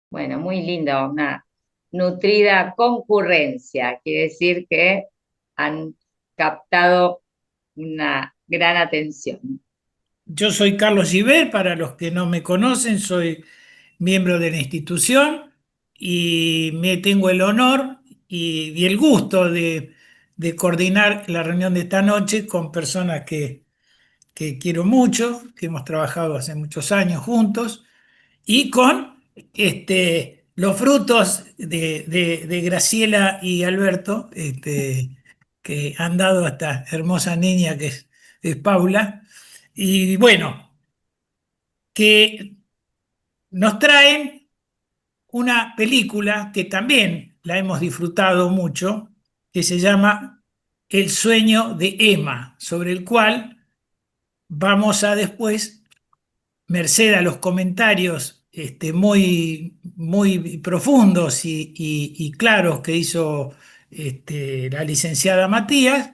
Bueno, muy lindo, una nutrida concurrencia. Quiere decir que han captado una gran atención. Yo soy Carlos Giver, para los que no me conocen, soy miembro de la institución y me tengo el honor y el gusto de coordinar la reunión de esta noche con personas que quiero mucho, que hemos trabajado hace muchos años juntos y con los frutos de Graciela y Alberto, que han dado a esta hermosa niña es Paula. Y bueno, que nos traen una película que también la hemos disfrutado mucho, que se llama El sueño de Emma, sobre el cual vamos a después, merced a los comentarios muy profundos y claros que hizo la licenciada Matías,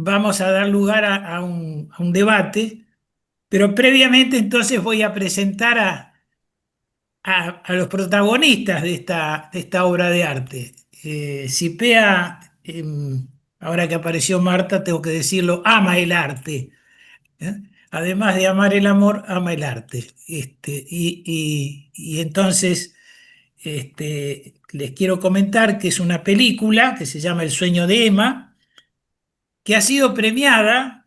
vamos a dar lugar a un debate, pero previamente entonces voy a presentar a los protagonistas de esta obra de arte. Cipea, ahora que apareció Marta, tengo que decirlo, ama el arte. ¿Eh? Además de amar el amor, ama el arte. Y entonces les quiero comentar que es una película que se llama El sueño de Emma, que ha sido premiada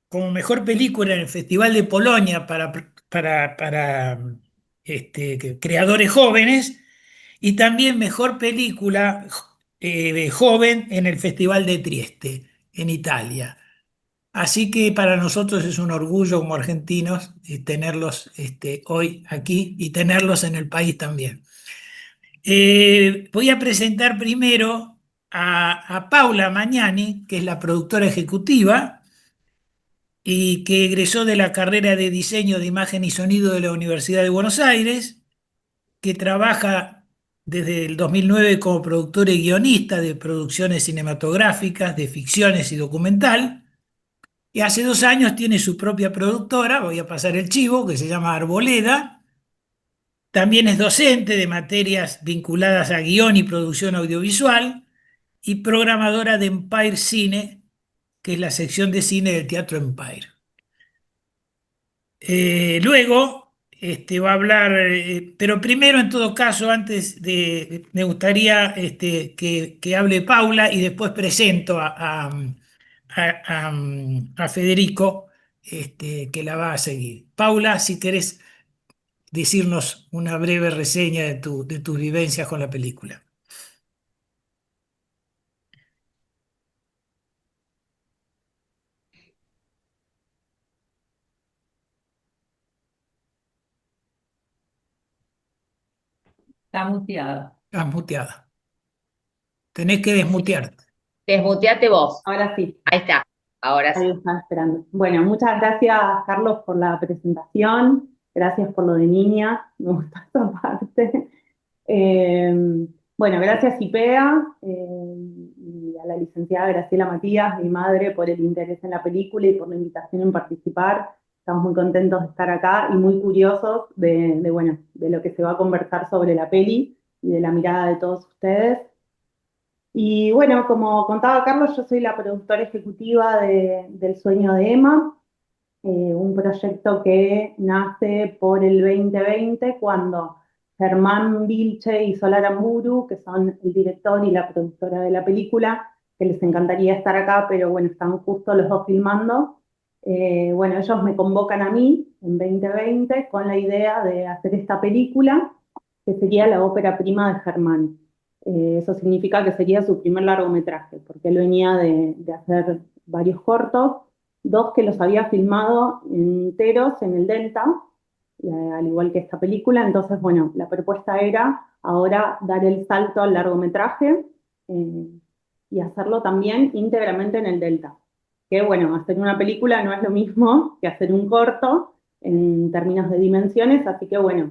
como mejor película en el Festival de Polonia para creadores jóvenes y también mejor película joven en el Festival de Trieste, en Italia. Así que para nosotros es un orgullo como argentinos tenerlos hoy aquí y tenerlos en el país también. Voy a presentar primero a Paula Magnani, que es la productora ejecutiva y que egresó de la carrera de diseño de imagen y sonido de la Universidad de Buenos Aires, que trabaja desde el 2009 como productora y guionista de producciones cinematográficas, de ficciones y documental. Y hace 2 años tiene su propia productora, voy a pasar el chivo, que se llama Arboleda. También es docente de materias vinculadas a guión y producción audiovisual y programadora de Empire Cine, que es la sección de cine del Teatro Empire. Luego va a hablar, pero primero en todo caso, me gustaría que hable Paula y después presento a Federico, que la va a seguir. Paula, si querés decirnos una breve reseña de tus vivencias con la película. Está muteada. Estás muteada. Tenés que Sí. desmutearte. Desmuteate vos. Ahora sí, Ahí está. Ahora ahí sí. estaba esperando. Bueno, muchas gracias, Carlos, por la presentación. Gracias por lo de niña. Me gustó esta parte. Eh, bueno, gracias, IPEA, y a la licenciada Graciela Matías, mi madre, por el interés en la película y por la invitación en participar. Estamos muy contentos de estar acá y muy curiosos bueno, de lo que se va a conversar sobre la peli y de la mirada de todos ustedes. Y bueno, como contaba Carlos, yo soy la productora ejecutiva del Sueño de Emma, un proyecto que nace por el 2020 cuando Germán Vilche y Solara Muru, que son el director y la productora de la película, que les encantaría estar acá, pero bueno, están justo los dos filmando. Bueno, ellos me convocan a mí en 2020 con la idea de hacer esta película, que sería la ópera prima de Germán. Eso significa que sería su primer largometraje, porque él venía de hacer varios cortos, dos que los había filmado enteros en el Delta, al igual que esta película. Entonces, bueno, la propuesta era ahora dar el salto al largometraje, eh, y hacerlo también íntegramente en el Delta. Que bueno, hacer una película no es lo mismo que hacer un corto en términos de dimensiones, así que bueno,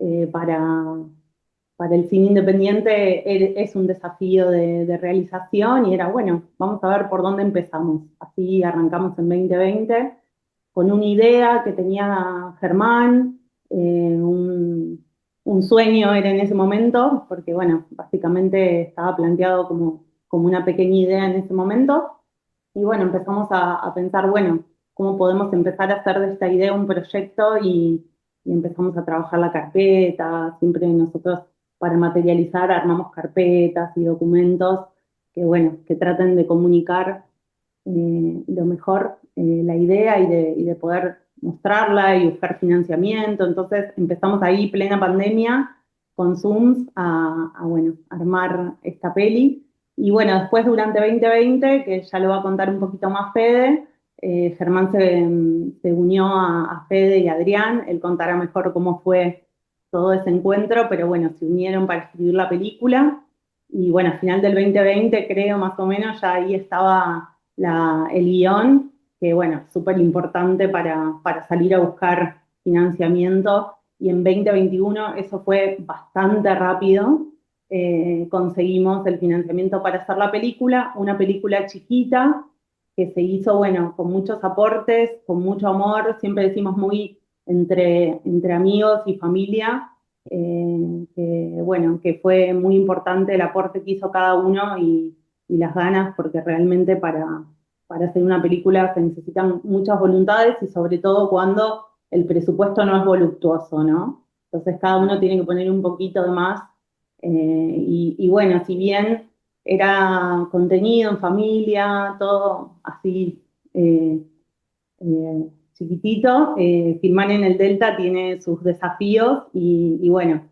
eh, para, para el cine independiente es un desafío de realización y era, bueno, vamos a ver por dónde empezamos. Así arrancamos en 2020 con una idea que tenía Germán, un un sueño era en ese momento, porque bueno, básicamente estaba planteado como una pequeña idea en ese momento. Y bueno, empezamos a pensar, bueno, cómo podemos empezar a hacer de esta idea un proyecto y empezamos a trabajar la carpeta. Siempre nosotros para materializar armamos carpetas y documentos que, bueno, que traten de comunicar lo mejor la idea y de poder mostrarla y buscar financiamiento. Entonces empezamos ahí plena pandemia con Zooms bueno, armar esta peli. Y bueno, después durante 2020, que ya lo va a contar un poquito más Fede, Germán se unió a Fede y a Adrián. Él contará mejor cómo fue todo ese encuentro, pero bueno, se unieron para escribir la película. Y bueno, al final del 2020, creo más o menos, ya ahí estaba el guión, que bueno, súper importante para salir a buscar financiamiento. Y en 2021 eso fue bastante rápido. Conseguimos el financiamiento para hacer la película, una película chiquita que se hizo, bueno, con muchos aportes, con mucho amor, siempre decimos muy entre amigos y familia, que bueno, que fue muy importante el aporte que hizo cada uno y las ganas, porque realmente para hacer una película se necesitan muchas voluntades y sobre todo cuando el presupuesto no es voluptuoso, ¿no? Entonces cada uno tiene que poner un poquito de más. Y bueno, si bien era contenido en familia, todo así chiquitito, filmar en el Delta tiene sus desafíos y bueno,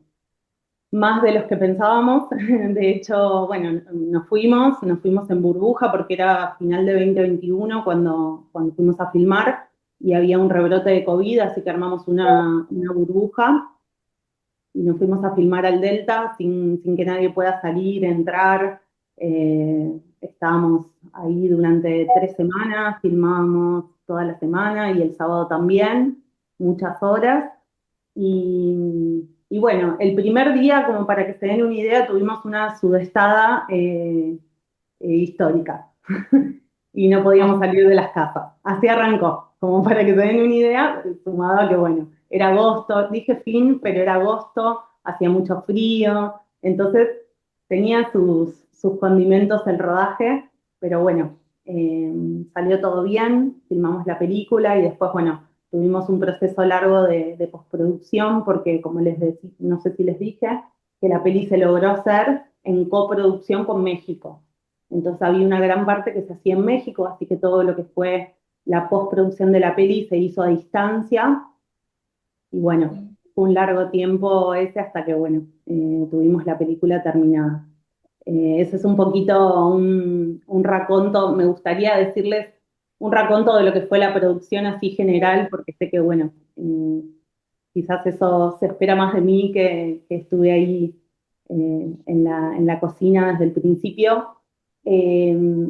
más de los que pensábamos. De hecho, bueno, nos fuimos en burbuja porque era final de 2021 cuando fuimos a filmar y había un rebrote de COVID, así que armamos una burbuja y nos fuimos a filmar al Delta sin que nadie pueda salir, entrar. Estábamos ahí durante 3 semanas, filmábamos toda la semana y el sábado también, muchas horas. Y bueno, el primer día, como para que se den una idea, tuvimos una sudestada histórica y no podíamos salir de las casas. Así arrancó, como para que se den una idea, sumado a que bueno, era agosto, dije fin, pero era agosto, hacía mucho frío, entonces tenía sus condimentos el rodaje, pero bueno, salió todo bien, filmamos la película y después, bueno, tuvimos un proceso largo de postproducción porque, como les decía, no sé si les dije, que la peli se logró hacer en coproducción con México. Entonces había una gran parte que se hacía en México, así que todo lo que fue la postproducción de la peli se hizo a distancia. Y bueno, fue un largo tiempo ese hasta que, bueno, tuvimos la película terminada. Ese es un poquito un raconto, me gustaría decirles un raconto de lo que fue la producción así general, porque sé que, bueno, quizás eso se espera más de mí, que estuve ahí en la cocina desde el principio.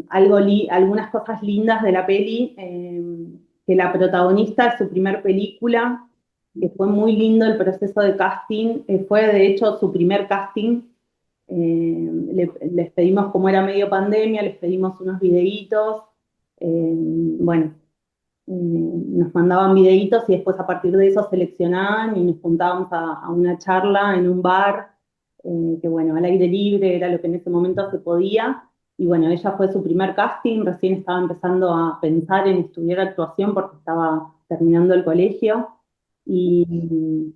Algunas cosas lindas de la peli, que la protagonista es su primer película, que fue muy lindo el proceso de casting, fue de hecho su primer casting. Les pedimos, como era medio pandemia, les pedimos unos videitos, bueno, nos mandaban videitos y después a partir de eso seleccionaban y nos juntábamos a una charla en un bar, que bueno, al aire libre era lo que en ese momento se podía. Y bueno, ella fue su primer casting, recién estaba empezando a pensar en estudiar actuación porque estaba terminando el colegio. Y,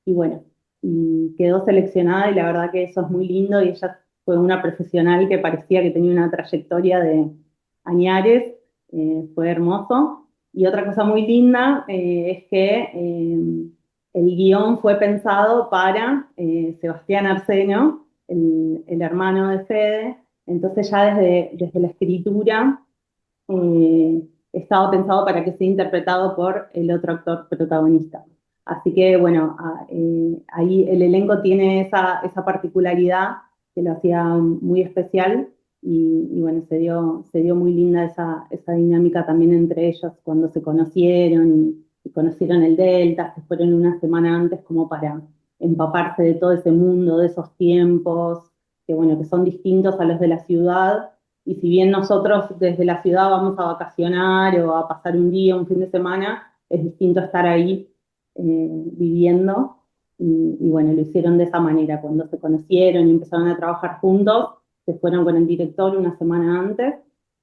y bueno, y quedó seleccionada y la verdad que eso es muy lindo y ella fue una profesional que parecía que tenía una trayectoria de añares, fue hermoso. Y otra cosa muy linda es que el guión fue pensado para Sebastián Arseno, el hermano de Fede, entonces ya desde la escritura estaba pensado para que sea interpretado por el otro actor protagonista. Así que bueno, ahí el elenco tiene esa particularidad que lo hacía muy especial y bueno, se dio muy linda esa dinámica también entre ellos cuando se conocieron y conocieron el Delta, se fueron una semana antes como para empaparse de todo ese mundo, de esos tiempos, que bueno, que son distintos a los de la ciudad. Y si bien nosotros desde la ciudad vamos a vacacionar o a pasar un día, un fin de semana, es distinto estar ahí viviendo. y bueno, lo hicieron de esa manera. Cuando se conocieron y empezaron a trabajar juntos, se fueron con el director una semana antes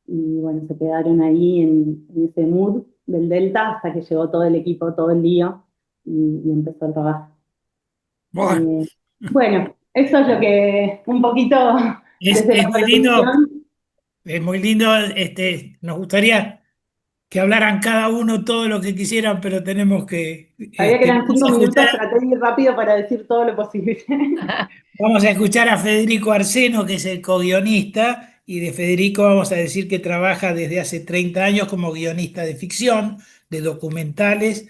y bueno, se quedaron ahí en ese mood del Delta hasta que llegó todo el equipo todo el día y empezó el rodaje. Bueno, Bueno, eso es lo que un poquito es, desde es la muy lindo, producción. es muy lindo, nos gustaría que hablaran cada uno todo lo que quisieran, pero tenemos que, Sabía que eran vamos a 5 minutos, escuchar. traté de ir rápido para decir todo lo posible. Vamos a escuchar a Federico Arseno, que es el co-guionista, y de Federico vamos a decir que trabaja desde hace 30 años como guionista de ficción, de documentales,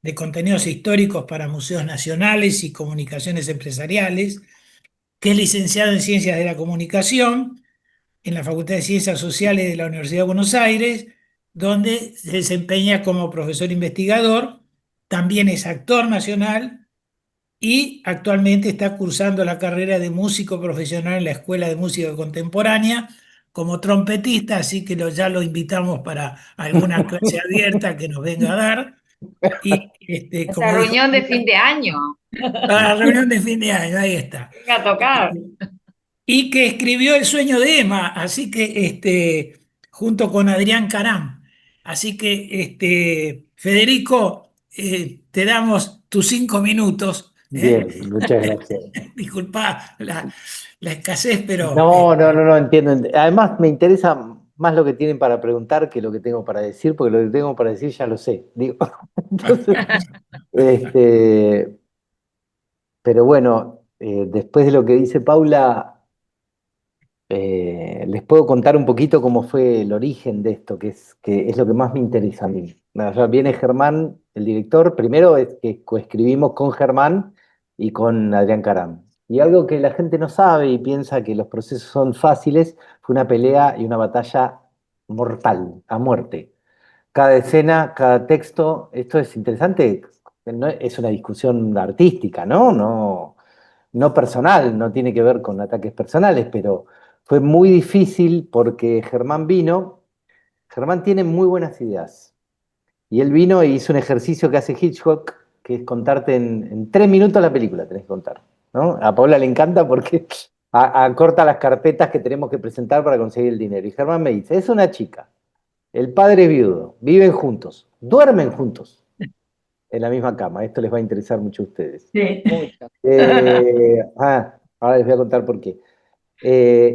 de contenidos históricos para museos nacionales y comunicaciones empresariales, que es licenciado en Ciencias de la Comunicación en la Facultad de Ciencias Sociales de la Universidad de Buenos Aires, donde se desempeña como profesor investigador, también es actor nacional y actualmente está cursando la carrera de músico profesional en la Escuela de Música Contemporánea como trompetista, así que ya lo invitamos para alguna clase abierta que nos venga a dar. Y Esta como dijo, reunión de fin de año. para la reunión de fin de año, ahí está. Venga a tocar. Y que escribió El sueño de Emma, así que junto con Adrián Caram. Así que, Federico, te damos tus 5 minutos. ¿Eh? Bien, muchas gracias. Disculpa la escasez, pero No, no, no, no entiendo. Además, me interesa más lo que tienen para preguntar que lo que tengo para decir, porque lo que tengo para decir ya lo sé. Digo, entonces, este, pero bueno, después de lo que dice Paula, les puedo contar un poquito cómo fue el origen de esto, que es lo que más me interesa a mí. O sea, viene Germán, el director, primero es que coescribimos con Germán y con Adrián Caram. Y algo que la gente no sabe y piensa que los procesos son fáciles, fue una pelea y una batalla mortal, a muerte. Cada escena, cada texto, esto es interesante, es una discusión artística, ¿no? No personal, no tiene que ver con ataques personales, pero fue muy difícil porque Germán tiene muy buenas ideas. Y él vino e hizo un ejercicio que hace Hitchcock, que es contarte en 3 minutos la película, tenés que contar. ¿No? A Paula le encanta porque acorta las carpetas que tenemos que presentar para conseguir el dinero. Y Germán me dice, es una chica, el padre es viudo, viven juntos, duermen juntos en la misma cama. Esto les va a interesar mucho a ustedes. Sí. Mucho. Ahora les voy a contar por qué.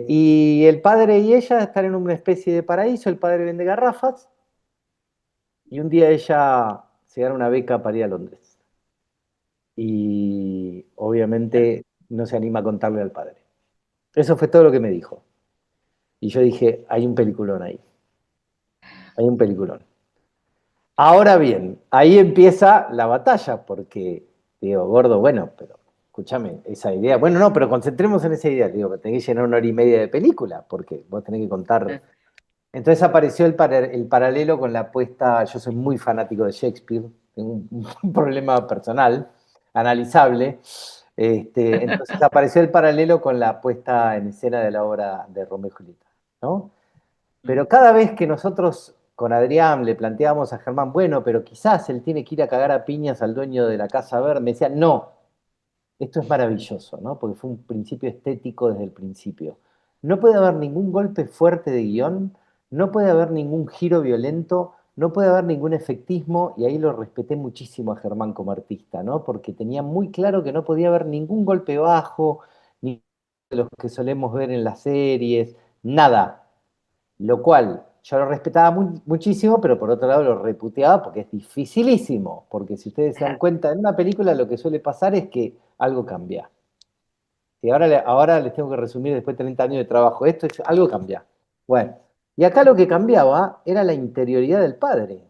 Y el padre y ella están en una especie de paraíso, el padre vende garrafas y un día ella se gana una beca para ir a Londres. Y obviamente no se anima a contarle al padre. Eso fue todo lo que me dijo. Y yo dije, hay un peliculón ahí, hay un peliculón. Ahora bien, ahí empieza la batalla, porque digo, gordo, bueno, pero escúchame, esa idea, bueno, no, pero concentremos en esa idea, digo, tenés que llenar 1 hora y media de película, porque vos tenés que contar. Entonces apareció el paralelo con la puesta, yo soy muy fanático de Shakespeare, tengo un problema personal, analizable, entonces apareció el paralelo con la puesta en escena de la obra de Romeo y Julieta, ¿no? Pero cada vez que nosotros con Adrián le planteábamos a Germán, bueno, pero quizás él tiene que ir a cagar a piñas al dueño de la Casa Verde, me decía, no, esto es maravilloso, ¿no? Porque fue un principio estético desde el principio. No puede haber ningún golpe fuerte de guión, no puede haber ningún giro violento, no puede haber ningún efectismo, y ahí lo respeté muchísimo a Germán como artista, ¿no? Porque tenía muy claro que no podía haber ningún golpe bajo, ni de los que solemos ver en las series, nada. Lo cual yo lo respetaba muchísimo, pero por otro lado lo reputeaba porque es dificilísimo. Porque si ustedes se dan cuenta, en una película lo que suele pasar es que algo cambia. Y ahora les tengo que resumir después de 30 años de trabajo. Esto es algo cambia. Bueno, y acá lo que cambiaba era la interioridad del padre.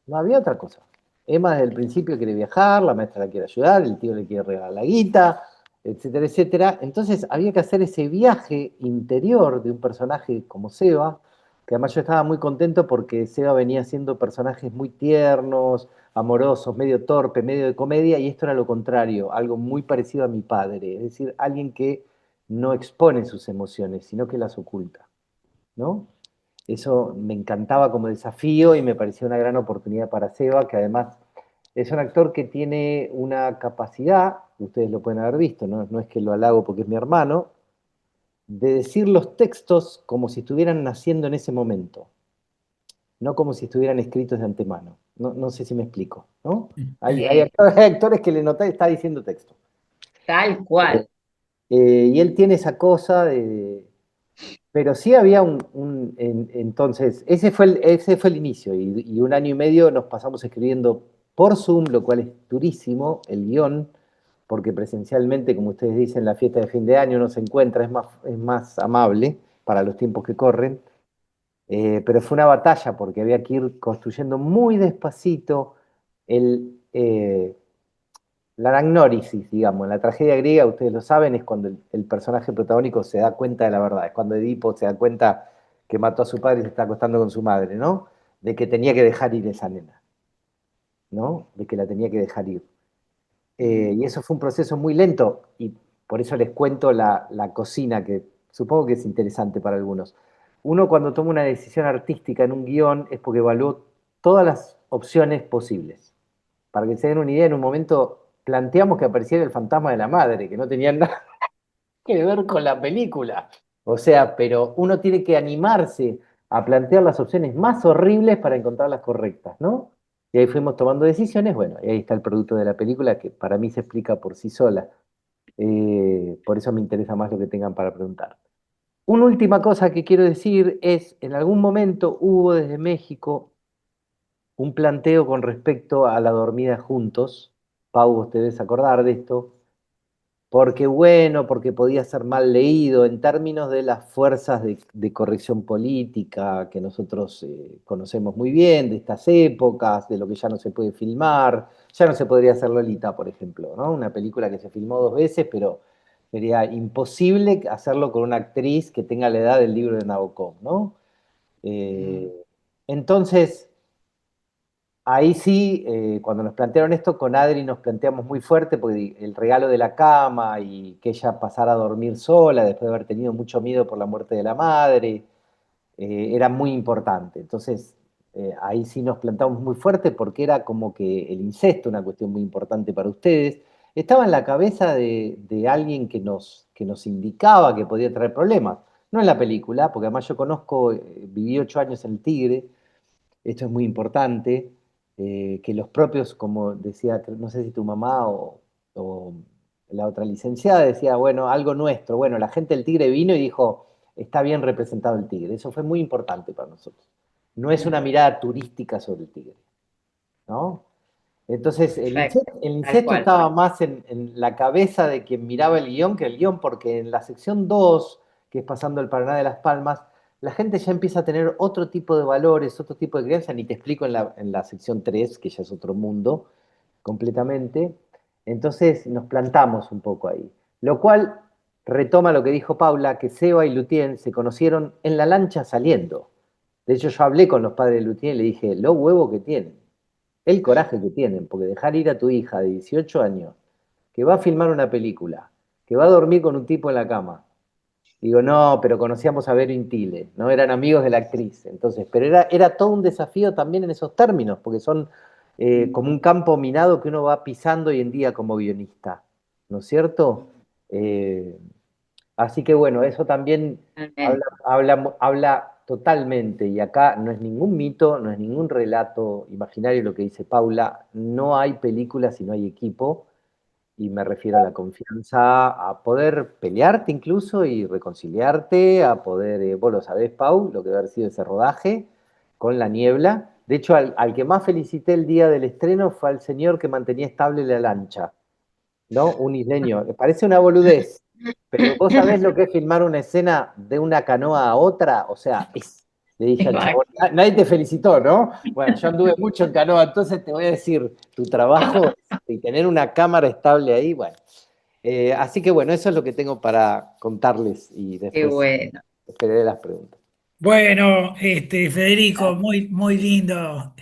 No había otra cosa. Emma desde el principio quiere viajar, la maestra la quiere ayudar, el tío le quiere regalar la guita, etcétera, etcétera. Entonces había que hacer ese viaje interior de un personaje como Seba, que además yo estaba muy contento porque Seba venía haciendo personajes muy tiernos, amorosos, medio torpe, medio de comedia, y esto era lo contrario, algo muy parecido a mi padre, es decir, alguien que no expone sus emociones, sino que las oculta, ¿no? Eso me encantaba como desafío y me parecía una gran oportunidad para Seba, que además es un actor que tiene una capacidad, ustedes lo pueden haber visto, no es que lo halago porque es mi hermano, de decir los textos como si estuvieran naciendo en ese momento, no como si estuvieran escritos de antemano. No sé si me explico, ¿no? Hay actores que le nota está diciendo texto. Tal cual. Y él tiene esa cosa de... Pero sí había entonces, ese fue el inicio, y 1 año y medio nos pasamos escribiendo por Zoom, lo cual es durísimo, el guión, porque presencialmente, como ustedes dicen, la fiesta de fin de año no se encuentra, es más amable para los tiempos que corren. Pero fue una batalla porque había que ir construyendo muy despacito la anagnórisis, digamos. En la tragedia griega, ustedes lo saben, es cuando el personaje protagónico se da cuenta de la verdad, es cuando Edipo se da cuenta que mató a su padre y se está acostando con su madre, ¿no? De que tenía que dejar ir esa nena, ¿no? De que la tenía que dejar ir. Y eso fue un proceso muy lento, y por eso les cuento la cocina, que supongo que es interesante para algunos. Uno, cuando toma una decisión artística en un guión, es porque evaluó todas las opciones posibles. Para que se den una idea, en un momento planteamos que apareciera el fantasma de la madre, que no tenía nada que ver con la película. O sea, pero uno tiene que animarse a plantear las opciones más horribles para encontrar las correctas, ¿no? Y ahí fuimos tomando decisiones, bueno, y ahí está el producto de la película, que para mí se explica por sí sola. Por eso me interesa más lo que tengan para preguntar. Una última cosa que quiero decir es, en algún momento hubo desde México un planteo con respecto a la dormida juntos. Pau, vos te debes acordar de esto, porque bueno, porque podía ser mal leído en términos de las fuerzas de corrección política que nosotros conocemos muy bien, de estas épocas, de lo que ya no se puede filmar, ya no se podría hacer Lolita, por ejemplo, ¿no? Una película que se filmó 2 veces, pero sería imposible hacerlo con una actriz que tenga la edad del libro de Nabokov, ¿no? Eh, entonces, ahí sí, cuando nos plantearon esto con Adri nos planteamos muy fuerte porque el regalo de la cama y que ella pasara a dormir sola después de haber tenido mucho miedo por la muerte de la madre, era muy importante. Entonces, ahí sí nos plantamos muy fuerte porque era como que el incesto, una cuestión muy importante para ustedes, estaba en la cabeza de alguien que nos indicaba que podía traer problemas. No en la película, porque además yo conozco, viví 8 años en el Tigre, esto es muy importante, que los propios, como decía, no sé si tu mamá o la otra licenciada decía, bueno, algo nuestro. Bueno, la gente del Tigre vino y dijo, está bien representado el Tigre. Eso fue muy importante para nosotros. No es una mirada turística sobre el Tigre, ¿no? Entonces, el Perfecto. incesto, el Tal incesto cual. estaba más en la cabeza de quien miraba el guión que el guión, porque en la sección 2, que es pasando el Paraná de las Palmas, la gente ya empieza a tener otro tipo de valores, otro tipo de creencias, ni te explico en la sección 3, que ya es otro mundo completamente. Entonces nos plantamos un poco ahí. Lo cual retoma lo que dijo Paula, que Seba y Lutien se conocieron en la lancha saliendo. De hecho, yo hablé con los padres de Lutien y le dije, lo huevo que tienen, el coraje que tienen, porque dejar ir a tu hija de 18 años, que va a filmar una película, que va a dormir con un tipo en la cama. Digo, no, pero conocíamos a Vero Intile, ¿no? Eran amigos de la actriz. Entonces, pero era todo un desafío también en esos términos, porque son como un campo minado que uno va pisando hoy en día como guionista, ¿no es cierto? Eh, Así que bueno, eso también Totalmente. habla totalmente, y acá no es ningún mito, no es ningún relato imaginario lo que dice Paula, no hay película si no hay equipo, y me refiero a la confianza, a poder pelearte incluso y reconciliarte, a poder, vos lo sabés, Pau, lo que debe haber sido ese rodaje con la niebla. De hecho, al que más felicité el día del estreno fue al señor que mantenía estable la lancha, ¿no? Un isleño. Parece una boludez, pero vos sabés lo que es filmar una escena de una canoa a otra, o sea, le dije al chabón, nadie te felicitó, ¿no? Bueno, yo anduve mucho en canoa, entonces te voy a decir, tu trabajo y tener una cámara estable ahí, bueno. Así que bueno, eso es lo que tengo para contarles y Qué después bueno. esperaré las preguntas. Bueno, Federico, muy, muy lindo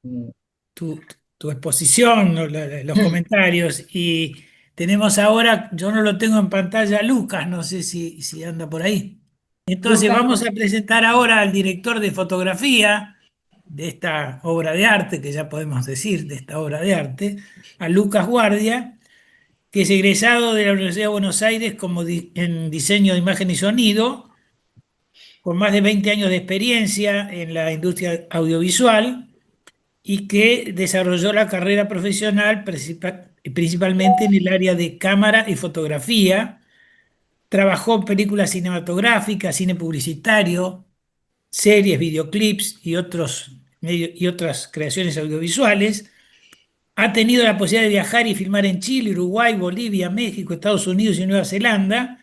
Mm. tu, tu exposición, los comentarios. Y tenemos ahora, yo no lo tengo en pantalla, Lucas, no sé si anda por ahí. Entonces Lucas, vamos a presentar ahora al director de fotografía, de esta obra de arte, que ya podemos decir de esta obra de arte, a Lucas Guardia, que es egresado de la Universidad de Buenos Aires en diseño de imagen y sonido, con más de 20 años de experiencia en la industria audiovisual y que desarrolló la carrera profesional principalmente en el área de cámara y fotografía. Trabajó en películas cinematográficas, cine publicitario, series, videoclips y otras creaciones audiovisuales. Ha tenido la posibilidad de viajar y filmar en Chile, Uruguay, Bolivia, México, Estados Unidos y Nueva Zelanda.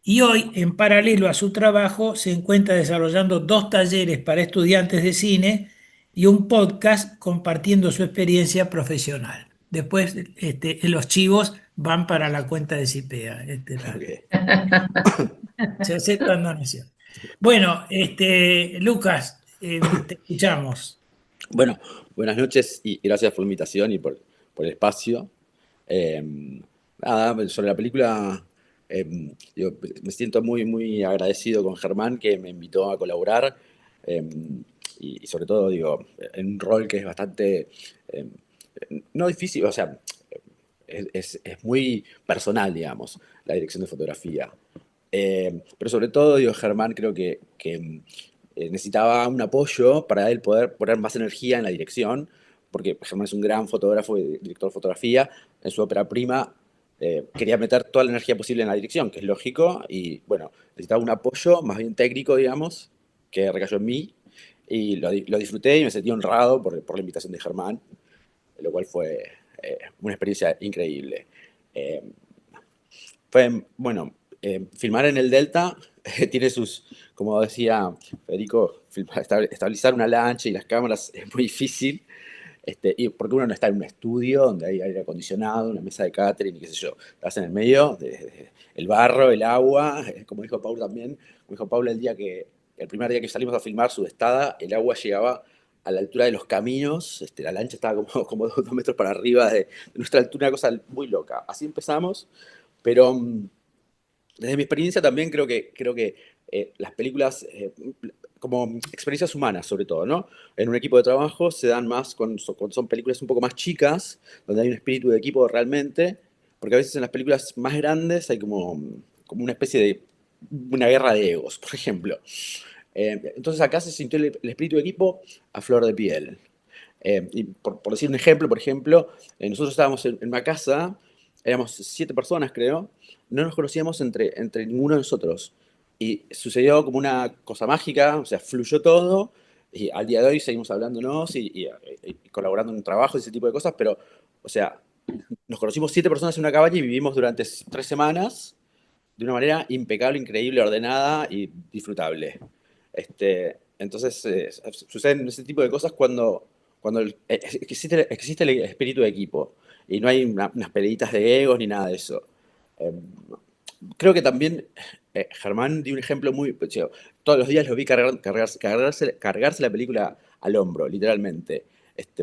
Y hoy, en paralelo a su trabajo, se encuentra desarrollando 2 talleres para estudiantes de cine y un podcast compartiendo su experiencia profesional. Después, los chivos van para la cuenta de Cipea. Ok. Se aceptan donaciones. Bueno, Lucas, te escuchamos. Bueno, buenas noches y gracias por la invitación y por el espacio. Eh, Nada, sobre la película, digo, me siento muy agradecido con Germán que me invitó a colaborar eh, y sobre todo, digo, en un rol que es bastante, eh, no difícil, o sea, es muy personal, digamos, la dirección de fotografía. Pero sobre todo, digo, Germán creo que necesitaba un apoyo para él poder poner más energía en la dirección, porque Germán es un gran fotógrafo y director de fotografía. En su ópera prima quería meter toda la energía posible en la dirección, que es lógico, y bueno, necesitaba un apoyo más bien técnico, digamos, que recayó en mí, y lo disfruté y me sentí honrado por la invitación de Germán, lo cual fue una experiencia increíble. Eh, bueno, filmar en el Delta tiene sus, como decía Federico, estabilizar una lancha y las cámaras es muy difícil, y porque uno no está en un estudio donde hay aire acondicionado, una mesa de catering y qué sé yo, estás en el medio el barro, el agua, como dijo Paul también, como dijo Paul el primer día que salimos a filmar Sudestada, el agua llegaba a la altura de los caminos, la lancha estaba como 2 metros para arriba de nuestra altura, una cosa muy loca. Así empezamos, pero desde mi experiencia también creo que las películas, como experiencias humanas sobre todo, ¿no? En un equipo de trabajo se dan más cuando son películas un poco más chicas, donde hay un espíritu de equipo realmente, porque a veces en las películas más grandes hay como una especie de una guerra de egos, por ejemplo. Entonces acá se sintió el espíritu de equipo a flor de piel. Y por decir un ejemplo, por ejemplo, nosotros estábamos en una casa, éramos 7 personas, creo, no nos conocíamos entre ninguno de nosotros. Y sucedió como una cosa mágica, o sea, fluyó todo, y al día de hoy seguimos hablándonos y colaborando en un trabajo y ese tipo de cosas, pero, o sea, nos conocimos 7 personas en una cabaña y vivimos durante 3 semanas de una manera impecable, increíble, ordenada y disfrutable. Entonces, suceden ese tipo de cosas cuando existe el espíritu de equipo y no hay unas peleitas de egos ni nada de eso. Eh, Creo que también Germán dio un ejemplo muy... pues, todos los días lo vi cargarse la película al hombro, literalmente.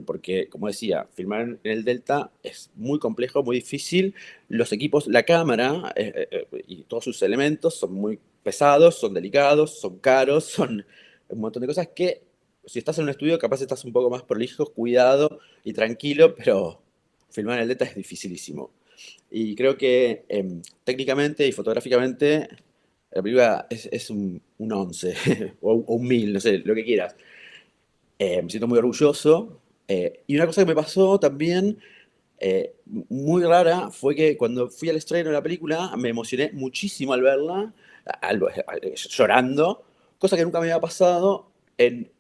Porque, como decía, filmar en el Delta es muy complejo, muy difícil. Los equipos, la cámara y todos sus elementos son muy pesados, son delicados, son caros, son un montón de cosas que si estás en un estudio capaz estás un poco más prolijo, cuidado y tranquilo, pero filmar en el Delta es dificilísimo. Y creo que técnicamente y fotográficamente la película es un 11 o un 1000, no sé, lo que quieras. Me siento muy orgulloso. Y una cosa que me pasó también muy rara fue que cuando fui al estreno de la película me emocioné muchísimo al verla, llorando, cosa que nunca me había pasado en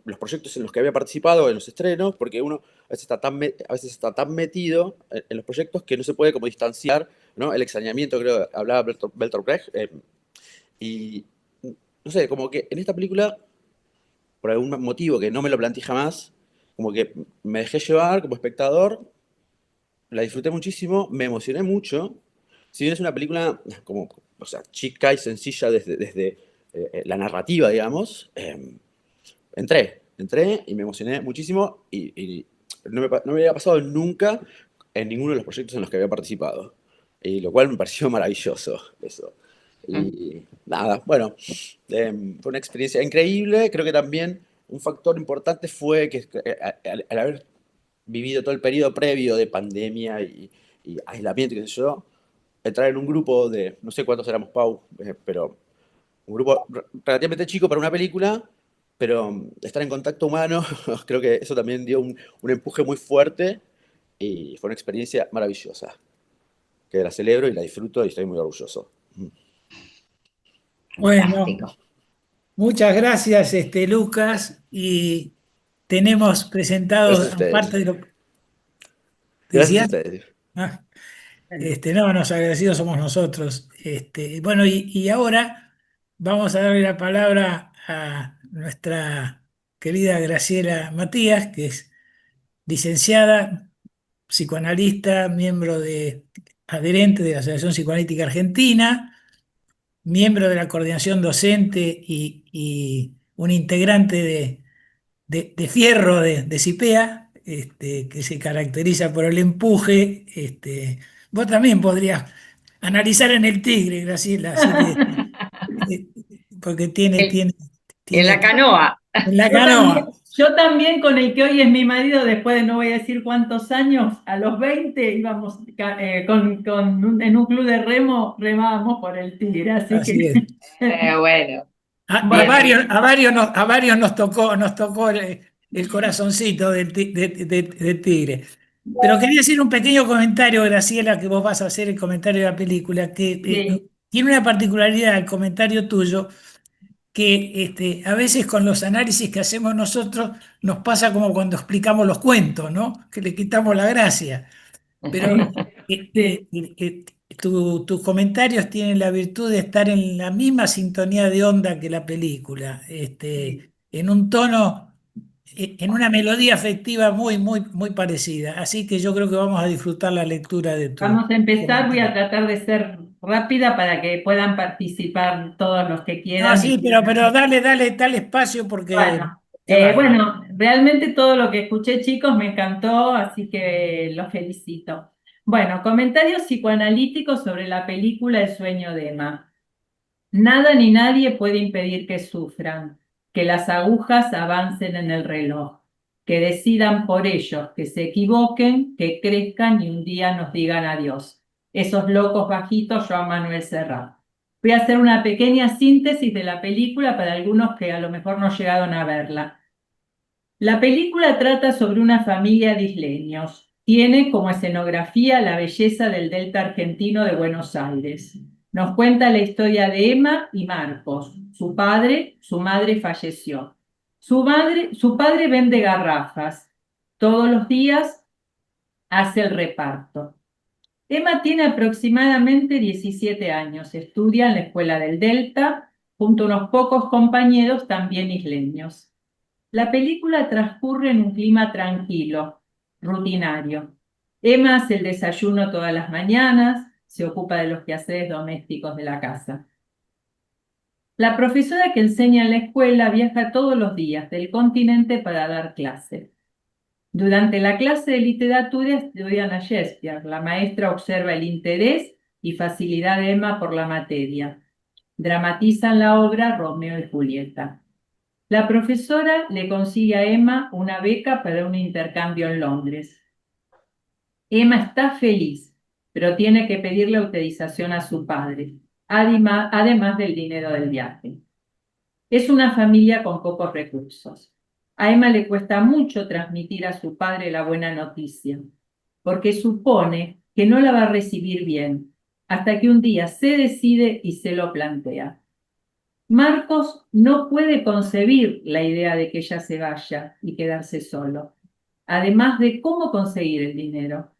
los proyectos en los que había participado, en los estrenos, porque uno a veces está tan metido en los proyectos que no se puede como distanciar, ¿no? El extrañamiento, creo, hablaba Bertolt Brecht, y no sé, como que en esta película, por algún motivo que no me lo planteé jamás, como que me dejé llevar como espectador, la disfruté muchísimo, me emocioné mucho. Si bien es una película como, o sea, chica y sencilla desde la narrativa, digamos, entré y me emocioné muchísimo y no me había pasado nunca en ninguno de los proyectos en los que había participado. Y lo cual me pareció maravilloso eso. Y nada, bueno, fue una experiencia increíble. Creo que también un factor importante fue que al haber vivido todo el periodo previo de pandemia y aislamiento, qué sé yo, entrar en un grupo de, no sé cuántos éramos, Pau, pero un grupo relativamente chico para una película, pero estar en contacto humano, creo que eso también dio un empuje muy fuerte y fue una experiencia maravillosa, que la celebro y la disfruto y estoy muy orgulloso. Bueno, Fantástico. muchas gracias, Lucas, y tenemos presentado, Gracias a aparte ustedes. de lo que Gracias a decías, ustedes. ah, no, los agradecidos somos nosotros. Bueno, y ahora vamos a darle la palabra a nuestra querida Graciela Matías, que es licenciada, psicoanalista, miembro adherente de la Asociación Psicoanalítica Argentina, miembro de la coordinación docente y un integrante de fierro de CIPEA, que se caracteriza por el empuje. Vos también podrías analizar en el Tigre, Graciela, así que, eh, porque En, en tiene la canoa. en la Yo también, canoa. yo también con el que hoy es mi marido, después de no voy a decir cuántos años, a los 20 íbamos en un club de remo, remábamos por el Tigre, así Así que es. Bueno, bueno, A varios nos tocó el corazoncito del tigre. Pero quería hacer un pequeño comentario, Graciela, que vos vas a hacer el comentario de la película, que sí, tiene una particularidad el comentario tuyo, que a veces con los análisis que hacemos nosotros nos pasa como cuando explicamos los cuentos, ¿no? Que le quitamos la gracia. Pero sí. tus comentarios tienen la virtud de estar en la misma sintonía de onda que la película, en un tono, en una melodía afectiva muy, muy, muy parecida. Así que yo creo que vamos a disfrutar la lectura de tu Vamos a empezar, voy a comentario. tratar de ser rápida para que puedan participar todos los que No, quieran. sí, pero dale espacio porque Bueno, te va. realmente todo lo que escuché, chicos, me encantó, así que los felicito. Bueno, comentarios psicoanalíticos sobre la película El sueño de Emma. Nada ni nadie puede impedir que sufran, que las agujas avancen en el reloj, que decidan por ellos, que se equivoquen, que crezcan y un día nos digan adiós. Esos locos bajitos, Joan Manuel Serrat. Voy a hacer una pequeña síntesis de la película para algunos que a lo mejor no llegaron a verla. La película trata sobre una familia de isleños. Tiene como escenografía la belleza del delta argentino de Buenos Aires. Nos cuenta la historia de Emma y Marcos. Su madre falleció. Su padre vende garrafas. Todos los días hace el reparto. Emma tiene aproximadamente 17 años. Estudia en la escuela del Delta junto a unos pocos compañeros también isleños. La película transcurre en un clima tranquilo, rutinario. Emma hace el desayuno todas las mañanas, se ocupa de los quehaceres domésticos de la casa. La profesora que enseña en la escuela viaja todos los días del continente para dar clase. Durante la clase de literatura estudian a Shakespeare. La maestra observa el interés y facilidad de Emma por la materia. Dramatizan la obra Romeo y Julieta. La profesora le consigue a Emma una beca para un intercambio en Londres. Emma está feliz, pero tiene que pedirle autorización a su padre, además del dinero del viaje. Es una familia con pocos recursos. A Emma le cuesta mucho transmitir a su padre la buena noticia, porque supone que no la va a recibir bien, hasta que un día se decide y se lo plantea. Marcos no puede concebir la idea de que ella se vaya y quedarse solo, además de cómo conseguir el dinero.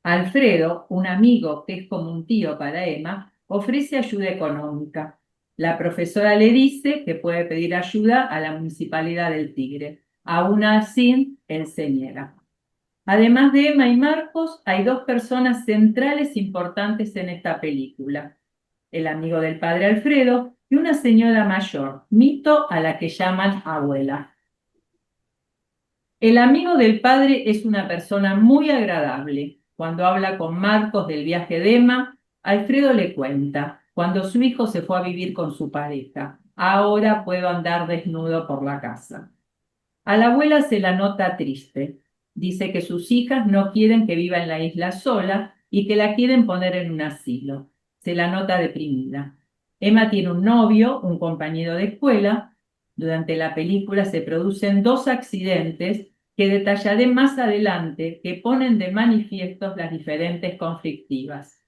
Alfredo, un amigo que es como un tío para Emma, ofrece ayuda económica. La profesora le dice que puede pedir ayuda a la Municipalidad del Tigre. Aún así, él se niega. Además de Emma y Marcos, hay dos personas centrales importantes en esta película. El amigo del padre Alfredo y una señora mayor, Mito, a la que llaman abuela. El amigo del padre es una persona muy agradable. Cuando habla con Marcos del viaje de Emma, Alfredo le cuenta cuando su hijo se fue a vivir con su pareja. Ahora puedo andar desnudo por la casa. A la abuela se la nota triste. Dice que sus hijas no quieren que viva en la isla sola y que la quieren poner en un asilo. Se la nota deprimida. Emma tiene un novio, un compañero de escuela. Durante la película se producen dos accidentes que detallaré más adelante que ponen de manifiesto las diferentes conflictivas.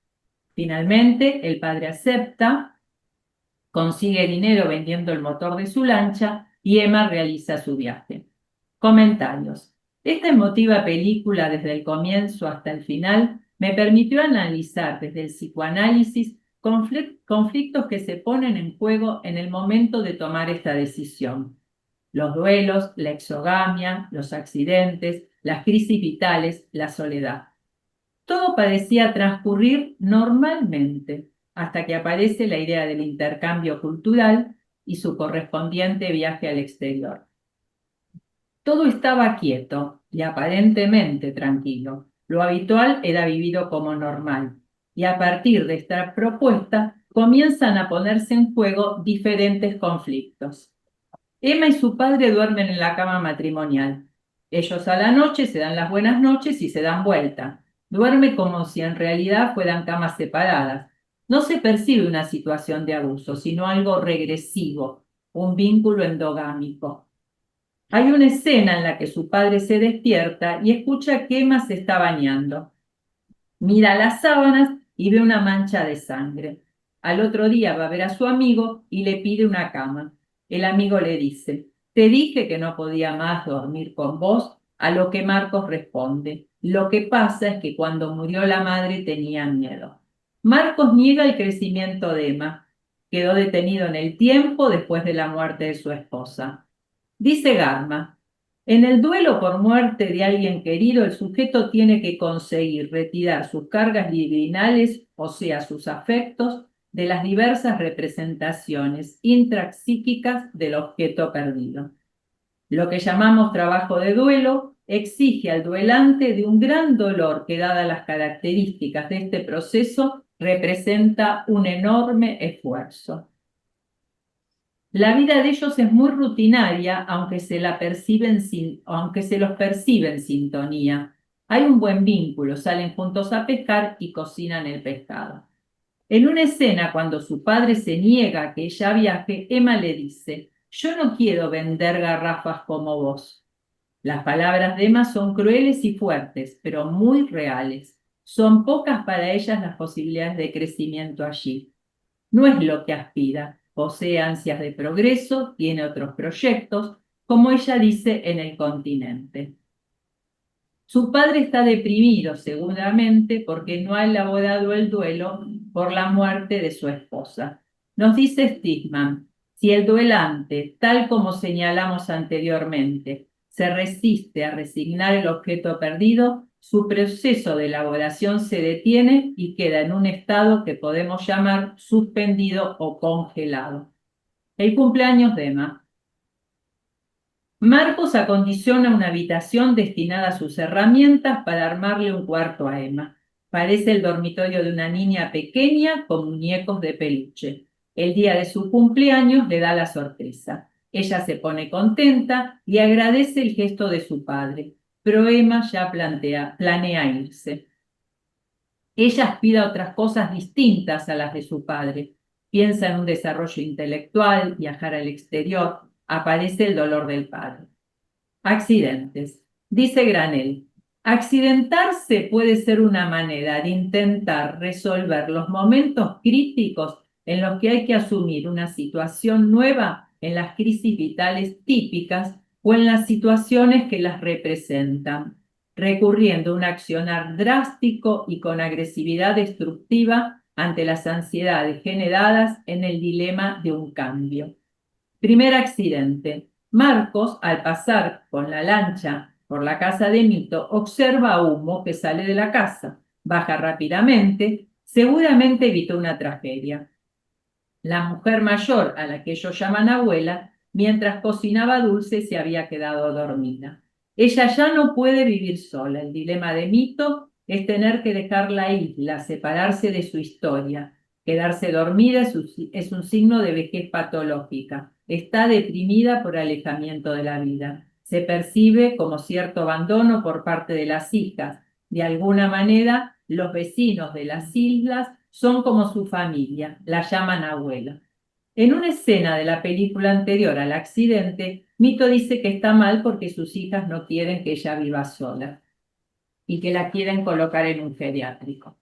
Finalmente, el padre acepta, consigue dinero vendiendo el motor de su lancha y Emma realiza su viaje. Comentarios. Esta emotiva película, desde el comienzo hasta el final, me permitió analizar desde el psicoanálisis conflictos que se ponen en juego en el momento de tomar esta decisión. Los duelos, la exogamia, los accidentes, las crisis vitales, la soledad. Todo parecía transcurrir normalmente, hasta que aparece la idea del intercambio cultural y su correspondiente viaje al exterior. Todo estaba quieto y aparentemente tranquilo. Lo habitual era vivido como normal. Y a partir de esta propuesta comienzan a ponerse en juego diferentes conflictos. Emma y su padre duermen en la cama matrimonial. Ellos a la noche se dan las buenas noches y se dan vuelta. Duerme como si en realidad fueran camas separadas. No se percibe una situación de abuso, sino algo regresivo, un vínculo endogámico. Hay una escena en la que su padre se despierta y escucha que Emma se está bañando. Mira las sábanas y ve una mancha de sangre. Al otro día va a ver a su amigo y le pide una cama. El amigo le dice: te dije que no podía más dormir con vos, a lo que Marcos responde: lo que pasa es que cuando murió la madre tenía miedo. Marcos niega el crecimiento de Emma. Quedó detenido en el tiempo después de la muerte de su esposa. Dice Garma: en el duelo por muerte de alguien querido, el sujeto tiene que conseguir retirar sus cargas libidinales, o sea, sus afectos, de las diversas representaciones intrapsíquicas del objeto perdido. Lo que llamamos trabajo de duelo exige al duelante de un gran dolor que, dadas las características de este proceso, representa un enorme esfuerzo. La vida de ellos es muy rutinaria, aunque se los percibe en sintonía. Hay un buen vínculo, salen juntos a pescar y cocinan el pescado. En una escena, cuando su padre se niega a que ella viaje, Emma le dice: yo no quiero vender garrafas como vos. Las palabras de Emma son crueles y fuertes, pero muy reales. Son pocas para ellas las posibilidades de crecimiento allí. No es lo que aspira, posee ansias de progreso, tiene otros proyectos, como ella dice en El continente. Su padre está deprimido seguramente porque no ha elaborado el duelo por la muerte de su esposa. Nos dice Stigman: si el duelante, tal como señalamos anteriormente, se resiste a resignar el objeto perdido, su proceso de elaboración se detiene y queda en un estado que podemos llamar suspendido o congelado. El cumpleaños de Emma. Marcos acondiciona una habitación destinada a sus herramientas para armarle un cuarto a Emma. Parece el dormitorio de una niña pequeña con muñecos de peluche. El día de su cumpleaños le da la sorpresa. Ella se pone contenta y agradece el gesto de su padre, pero Emma ya planea irse. Ella aspira a otras cosas distintas a las de su padre. Piensa en un desarrollo intelectual, viajar al exterior. Aparece el dolor del padre. Accidentes. Dice Granell: accidentarse puede ser una manera de intentar resolver los momentos críticos en los que hay que asumir una situación nueva en las crisis vitales típicas o en las situaciones que las representan, recurriendo a un accionar drástico y con agresividad destructiva ante las ansiedades generadas en el dilema de un cambio. Primer accidente. Marcos, al pasar con la lancha por la casa de Mito, observa humo que sale de la casa. Baja rápidamente, seguramente evitó una tragedia. La mujer mayor, a la que ellos llaman abuela, mientras cocinaba dulce se había quedado dormida. Ella ya no puede vivir sola. El dilema de Mito es tener que dejar la isla, separarse de su historia. Quedarse dormida es un signo de vejez patológica. Está deprimida por alejamiento de la vida. Se percibe como cierto abandono por parte de las hijas. De alguna manera, los vecinos de las islas son como su familia, la llaman abuela. En una escena de la película anterior al accidente, Mito dice que está mal porque sus hijas no quieren que ella viva sola y que la quieren colocar en un geriátrico.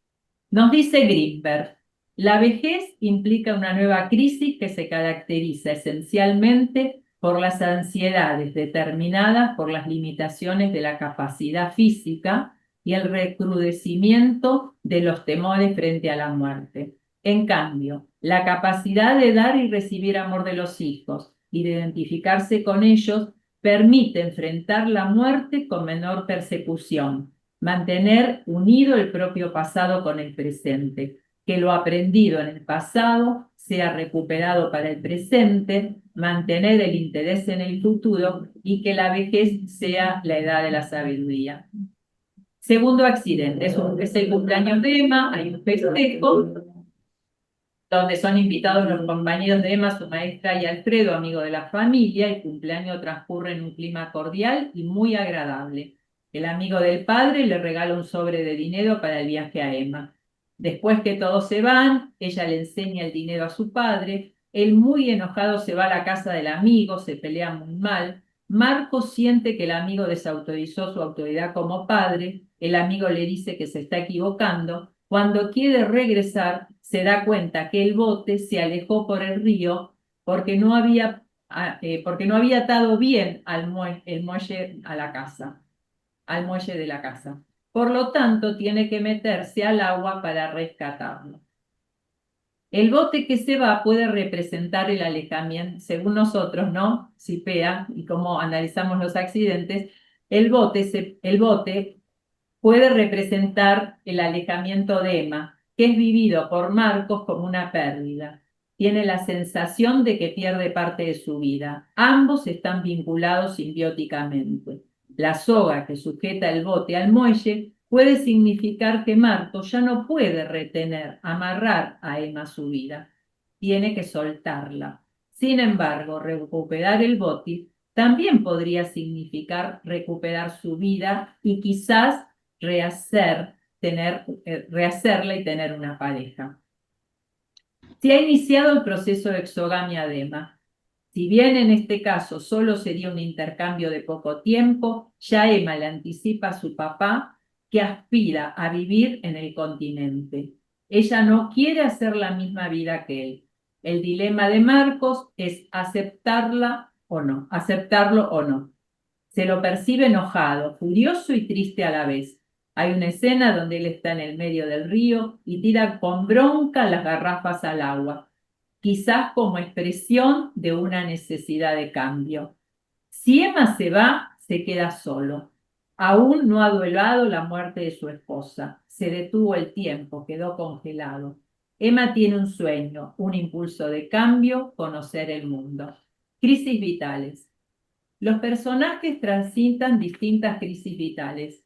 Nos dice Greenberg, la vejez implica una nueva crisis que se caracteriza esencialmente por las ansiedades determinadas por las limitaciones de la capacidad física y el recrudecimiento de los temores frente a la muerte. En cambio, la capacidad de dar y recibir amor de los hijos y de identificarse con ellos permite enfrentar la muerte con menor persecución, mantener unido el propio pasado con el presente, que lo aprendido en el pasado sea recuperado para el presente, mantener el interés en el futuro y que la vejez sea la edad de la sabiduría. Segundo accidente, es el cumpleaños de Emma, hay un festejo donde son invitados los compañeros de Emma, su maestra y Alfredo, amigo de la familia. El cumpleaños transcurre en un clima cordial y muy agradable. El amigo del padre le regala un sobre de dinero para el viaje a Emma. Después que todos se van, ella le enseña el dinero a su padre. Él, muy enojado, se va a la casa del amigo, se pelea muy mal. Marco siente que el amigo desautorizó su autoridad como padre. El amigo le dice que se está equivocando. Cuando quiere regresar, se da cuenta que el bote se alejó por el río porque no había atado bien el muelle a la casa, al muelle de la casa. Por lo tanto, tiene que meterse al agua para rescatarlo. El bote que se va puede representar el alejamiento, según nosotros, ¿no? CIPEA, y cómo analizamos los accidentes, el bote puede representar el alejamiento de Emma, que es vivido por Marcos como una pérdida. Tiene la sensación de que pierde parte de su vida. Ambos están vinculados simbióticamente. La soga que sujeta el bote al muelle puede significar que Marcos ya no puede amarrar a Emma a su vida. Tiene que soltarla. Sin embargo, recuperar el bote también podría significar recuperar su vida y quizás rehacerla y tener una pareja. Se ha iniciado el proceso de exogamia de Emma. Si bien en este caso solo sería un intercambio de poco tiempo, ya Emma le anticipa a su papá que aspira a vivir en el continente. Ella no quiere hacer la misma vida que él. El dilema de Marcos es aceptarlo o no. Se lo percibe enojado, furioso y triste a la vez. Hay una escena donde él está en el medio del río y tira con bronca las garrafas al agua, quizás como expresión de una necesidad de cambio. Si Emma se va, se queda solo. Aún no ha duelado la muerte de su esposa. Se detuvo el tiempo, quedó congelado. Emma tiene un sueño, un impulso de cambio, conocer el mundo. Crisis vitales. Los personajes transitan distintas crisis vitales.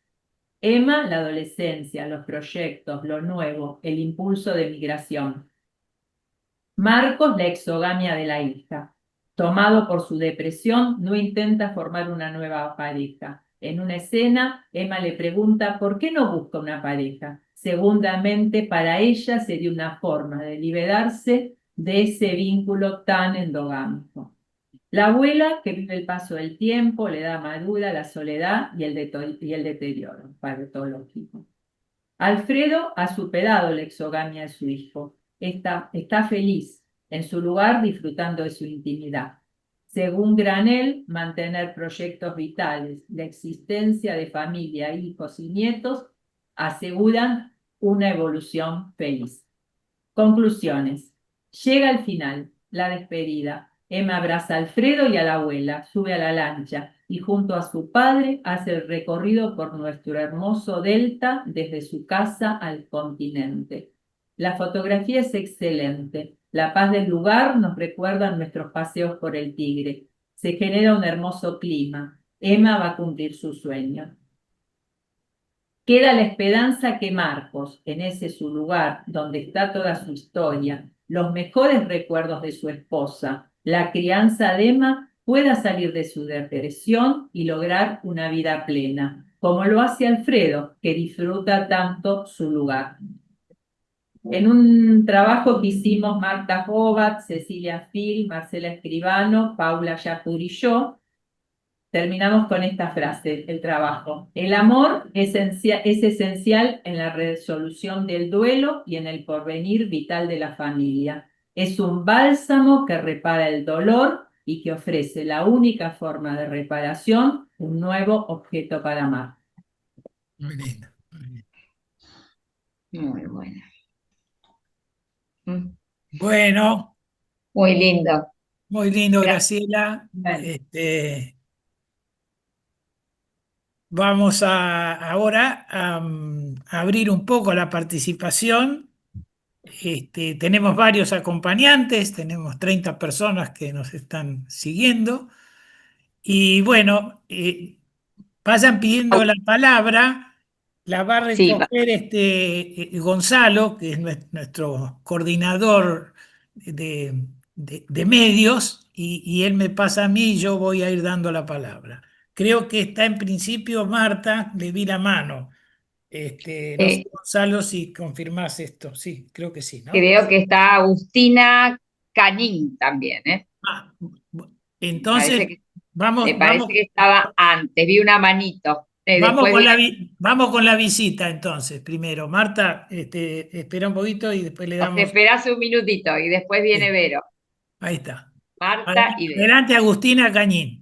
Emma, la adolescencia, los proyectos, lo nuevo, el impulso de migración. Marcos, la exogamia de la hija. Tomado por su depresión, no intenta formar una nueva pareja. En una escena, Emma le pregunta por qué no busca una pareja. Segundamente, para ella sería una forma de liberarse de ese vínculo tan endogámico. La abuela, que vive el paso del tiempo, la edad madura, la soledad y el deterioro patológico. Alfredo ha superado la exogamia de su hijo. Está feliz en su lugar, disfrutando de su intimidad. Según Granell, mantener proyectos vitales, la existencia de familia, hijos y nietos aseguran una evolución feliz. Conclusiones. Llega el final, la despedida. Emma abraza a Alfredo y a la abuela, sube a la lancha y junto a su padre hace el recorrido por nuestro hermoso delta desde su casa al continente. La fotografía es excelente. La paz del lugar nos recuerda nuestros paseos por el Tigre. Se genera un hermoso clima. Emma va a cumplir su sueño. Queda la esperanza que Marcos, en ese su lugar, donde está toda su historia, los mejores recuerdos de su esposa, la crianza de Emma, pueda salir de su depresión y lograr una vida plena, como lo hace Alfredo, que disfruta tanto su lugar. En un trabajo que hicimos Marta Hovat, Cecilia Phil, Marcela Escribano, Paula Yapur y yo, terminamos con esta frase, el trabajo. El amor es esencial en la resolución del duelo y en el porvenir vital de la familia. Es un bálsamo que repara el dolor y que ofrece la única forma de reparación, un nuevo objeto para amar. Muy lindo. Muy lindo. Muy bueno. Mm, Bueno, Muy lindo. muy lindo, Gracias. Graciela. Bueno, Vamos ahora a abrir un poco la participación. Tenemos varios acompañantes, tenemos 30 personas que nos están siguiendo. Y bueno, vayan pidiendo la palabra, la va a Sí, recoger Gonzalo, que es nuestro coordinador de medios, y él me pasa a mí y yo voy a ir dando la palabra. Creo que está en principio Marta, le vi la mano. No sé, eh, Gonzalo, si confirmás esto. Sí, creo que sí, ¿no? creo que está Agustina Cañín también, ¿eh? Ah, Me parece entonces, que, vamos, me parece vamos. que estaba antes, vi una manito. Vamos Después con viene, vamos con la visita entonces, primero. Marta, espera un poquito y después le nos damos. esperás un minutito y después viene Sí, Vero, ahí está. Marta y Vero. Adelante, Agustina Cañín.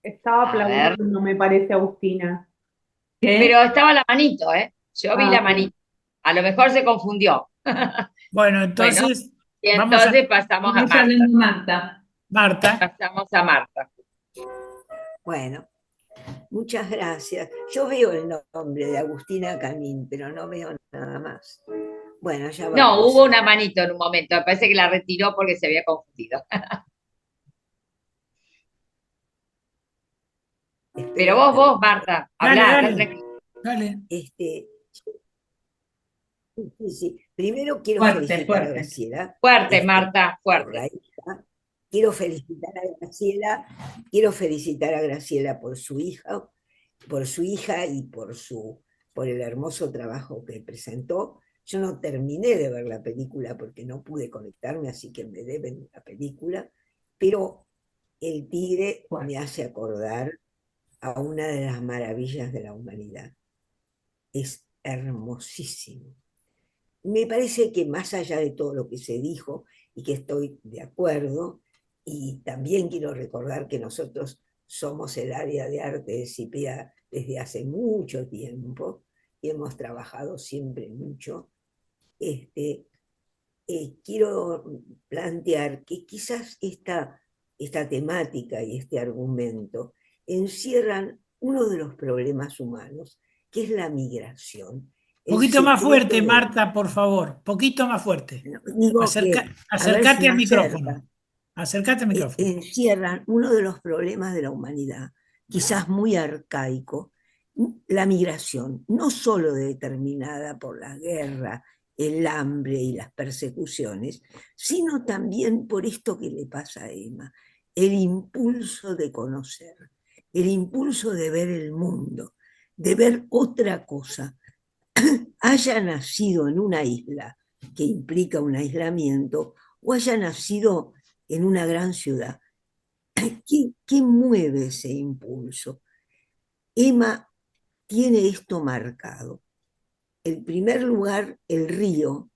Estaba A ver, aplaudiendo, me parece, Agustina. ¿qué? pero estaba la manito, ¿eh? Yo vi Ah, la manito. A lo mejor se confundió. Bueno, Bueno, entonces y vamos a entonces pasamos a Vamos Marta. hablando Marta. Marta. Pasamos a Marta. Bueno, muchas gracias. Yo veo el nombre de Agustina Camín, pero no veo nada más. Bueno, ya va a No, hubo aparecer. una manito en un momento. Me parece que la retiró porque se había confundido. Pero Espero vos, terminar. Marta, Dale, hablá, dale, tranquila. dale. Este, sí, sí. Primero quiero Fuerte, felicitar a fuerte. Graciela Fuerte, Marta, por la fuerte. hija. Quiero felicitar a Graciela, quiero felicitar a Graciela por su hija y por el hermoso trabajo que presentó. Yo no terminé de ver la película porque no pude conectarme, así que me deben la película, pero El Tigre me hace acordar a una de las maravillas de la humanidad. Es hermosísimo. Me parece que más allá de todo lo que se dijo y que estoy de acuerdo, y también quiero recordar que nosotros somos el área de arte de CIPEA desde hace mucho tiempo y hemos trabajado siempre mucho, quiero plantear que quizás esta temática y este argumento encierran uno de los problemas humanos, que es la migración. El Poquito más secreto fuerte, de... Marta, por favor. Poquito más fuerte. Digo que, a ver si Acércate me al micrófono. acerca, Acércate al micrófono. encierran uno de los problemas de la humanidad, quizás muy arcaico, la migración, no solo determinada por la guerra, el hambre y las persecuciones, sino también por esto que le pasa a Emma, el impulso de conocer, el impulso de ver el mundo, de ver otra cosa. Haya nacido en una isla que implica un aislamiento o haya nacido en una gran ciudad. ¿Qué mueve ese impulso? Emma tiene esto marcado. En primer lugar, el río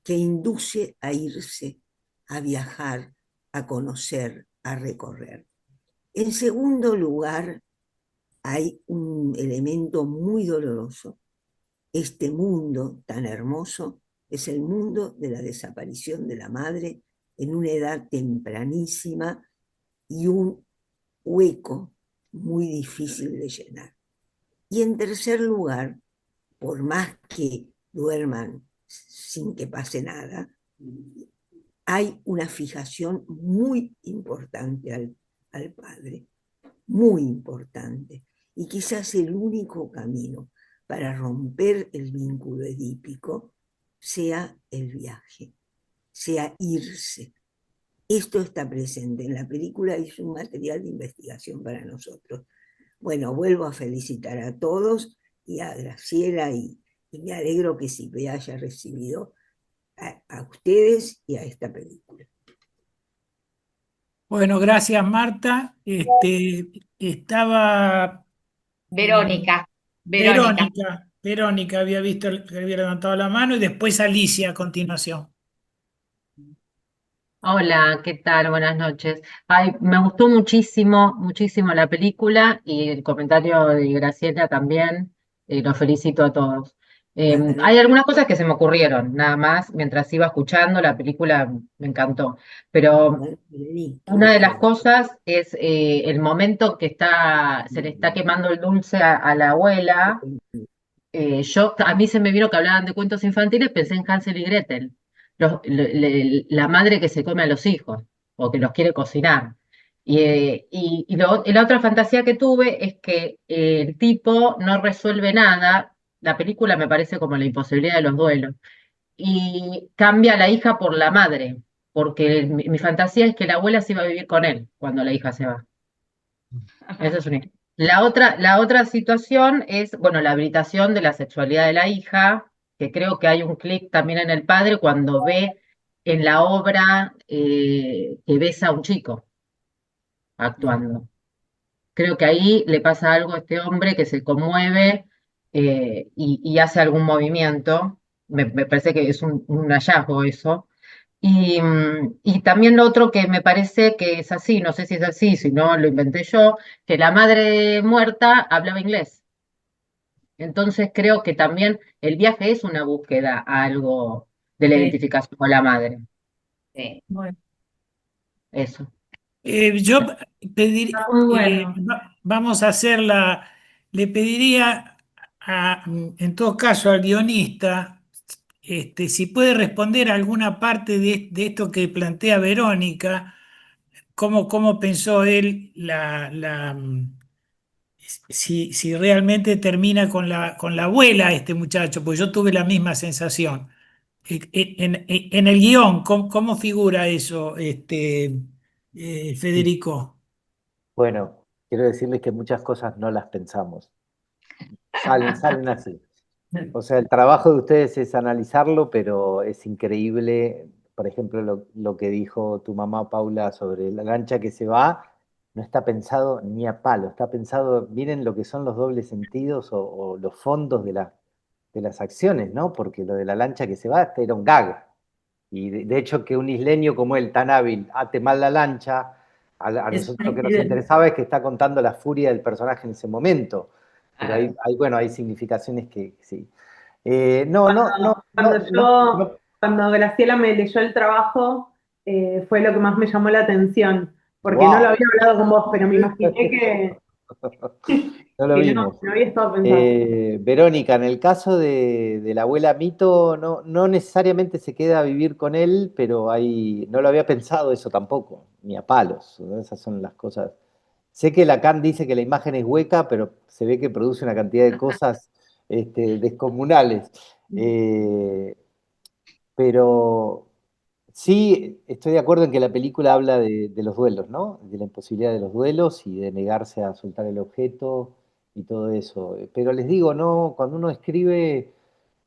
que induce a irse, a viajar, a conocer, a recorrer. En segundo lugar, hay un elemento muy doloroso. Este mundo tan hermoso es el mundo de la desaparición de la madre en una edad tempranísima y un hueco muy difícil de llenar. Y en tercer lugar, por más que duerman sin que pase nada, hay una fijación muy importante al padre, muy importante. Y quizás el único camino para romper el vínculo edípico sea el viaje, sea irse. Esto está presente en la película y es un material de investigación para nosotros. Bueno, vuelvo a felicitar a todos y a Graciela y me alegro que Sipe haya recibido a ustedes y a esta película. Bueno, gracias Marta. Estaba Verónica, Verónica. Verónica había visto que había levantado la mano y después Alicia a continuación. Hola, ¿qué tal? Buenas noches. Ay, me gustó muchísimo, muchísimo la película y el comentario de Graciela también. Los felicito a todos. Hay algunas cosas que se me ocurrieron, nada más, mientras iba escuchando, la película me encantó. Pero una de las cosas es el momento que se le está quemando el dulce a la abuela. A mí se me vino que hablaban de cuentos infantiles, pensé en Hansel y Gretel, la madre que se come a los hijos o que los quiere cocinar. Y la otra fantasía que tuve es que el tipo no resuelve nada, la película me parece como la imposibilidad de los duelos, y cambia a la hija por la madre, porque mi fantasía es que la abuela se iba a vivir con él cuando la hija se va. Esa es una. La otra situación es, bueno, la habilitación de la sexualidad de la hija, que creo que hay un clic también en el padre cuando ve en la obra que besa a un chico actuando. Creo que ahí le pasa algo a este hombre que se conmueve y hace algún movimiento. Me parece que es un hallazgo eso. Y también lo otro que me parece que es así, no sé si es así, si no lo inventé yo, que la madre muerta hablaba inglés. Entonces creo que también el viaje es una búsqueda a algo de la Sí. identificación con la madre. Sí. Bueno, Yo está muy bueno. vamos a hacerla, le pediría en todo caso al guionista, si puede responder a alguna parte de esto que plantea Verónica, cómo pensó él si realmente termina con la abuela este muchacho, pues yo tuve la misma sensación. En el guión, ¿cómo figura eso, Sí. Federico? Bueno, quiero decirles que muchas cosas no las pensamos. Salen así. O sea, el trabajo de ustedes es analizarlo, pero es increíble, por ejemplo, lo que dijo tu mamá Paula sobre la lancha que se va, no está pensado ni a palo, está pensado, miren lo que son los dobles sentidos o los fondos de las acciones, ¿no? Porque lo de la lancha que se va este era un gag. Y de hecho que un isleño como él, tan hábil, ate mal la lancha, a Es nosotros un lo que nos accidente. interesaba es que está contando la furia del personaje en ese momento. Pero Ah, bueno, hay significaciones que sí. No, no, no, Cuando no, no. cuando Graciela me leyó el trabajo, fue lo que más me llamó la atención, porque no lo Wow. había hablado con vos, pero me imaginé No lo que vimos. no había estado pensando. Verónica, en el caso de la abuela Mito, no necesariamente se queda a vivir con él, pero no lo había pensado eso tampoco, ni a palos. ¿No? Esas son las cosas. Sé que Lacan dice que la imagen es hueca, pero se ve que produce una cantidad de cosas descomunales. Eh, pero sí, estoy de acuerdo en que la película habla de los duelos, ¿no? De la imposibilidad de los duelos y de negarse a soltar el objeto y todo eso. Pero les digo, no, cuando uno escribe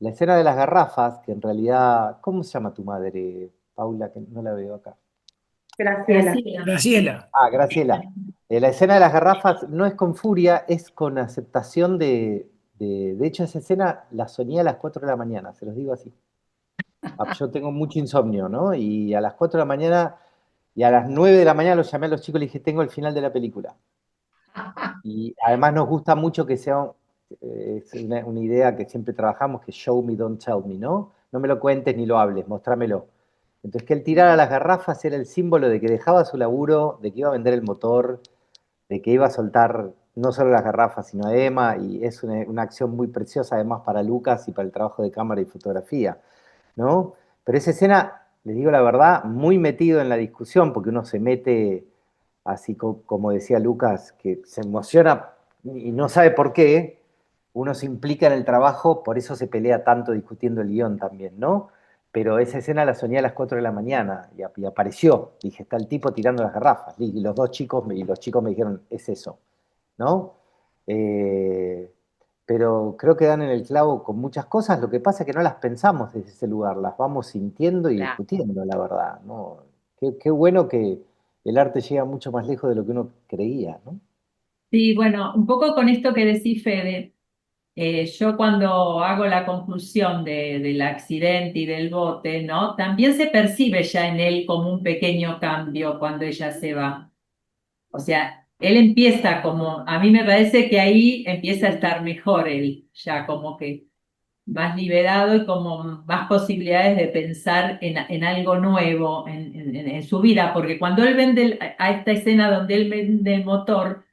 la escena de las garrafas, que en realidad, ¿cómo se llama tu madre, Paula? Que no la veo acá. Graciela. Graciela. Graciela. Ah, Graciela. La escena de las garrafas no es con furia, es con aceptación de hecho, esa escena la soñé a las 4 de la mañana, se los digo así. Yo tengo mucho insomnio, ¿no? Y a las 4 de la mañana y a las 9 de la mañana los llamé a los chicos y les dije, tengo el final de la película. Y además nos gusta mucho que sea es una idea que siempre trabajamos, que show me, don't tell me, ¿no? No me lo cuentes ni lo hables, mostrámelo. Entonces que él tirara las garrafas era el símbolo de que dejaba su laburo, de que iba a vender el motor, de que iba a soltar no solo las garrafas, sino a Emma, y es una acción muy preciosa además para Lucas y para el trabajo de cámara y fotografía, ¿no? Pero esa escena, les digo la verdad, muy metido en la discusión, porque uno se mete, así como decía Lucas, que se emociona y no sabe por qué, uno se implica en el trabajo, por eso se pelea tanto discutiendo el guión también, ¿no? Pero esa escena la soñé a las 4 de la mañana y apareció. Dije, está el tipo tirando las garrafas. Y los chicos me dijeron, es eso, ¿no? Eh, pero creo que dan en el clavo con muchas cosas. Lo que pasa es que no las pensamos desde ese lugar, las vamos sintiendo y Claro. discutiendo, la verdad, ¿no? Qué bueno que el arte llega mucho más lejos de lo que uno creía, ¿no? Sí, bueno, un poco con esto que decís, Fede, yo cuando hago la conclusión del accidente y del bote, ¿no? También se percibe ya en él como un pequeño cambio cuando ella se va. O sea, él empieza como, a mí me parece que ahí empieza a estar mejor él, ya como que más liberado y como más posibilidades de pensar en algo nuevo en su vida, porque cuando él vende a esta escena donde él vende el motor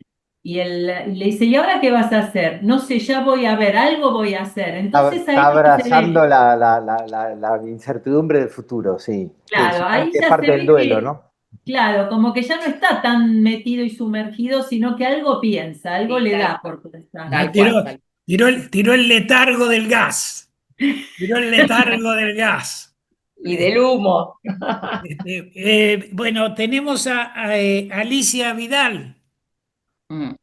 y él le dice, ¿y ahora qué vas a hacer? No sé, ya voy a ver, algo voy a hacer. Entonces ahí Está se ve, abrazando la incertidumbre del futuro, sí. Sí, claro, ahí es ya se parte del ve duelo, que, ¿no? claro, como que ya no está tan metido y sumergido, sino que algo piensa, algo Sí, le tal da cual. por pensar. No, Tal cual, tal tiró el letargo del gas. Tiró el letargo del gas. Y del humo. Bueno, tenemos a Alicia Vidal. Mm.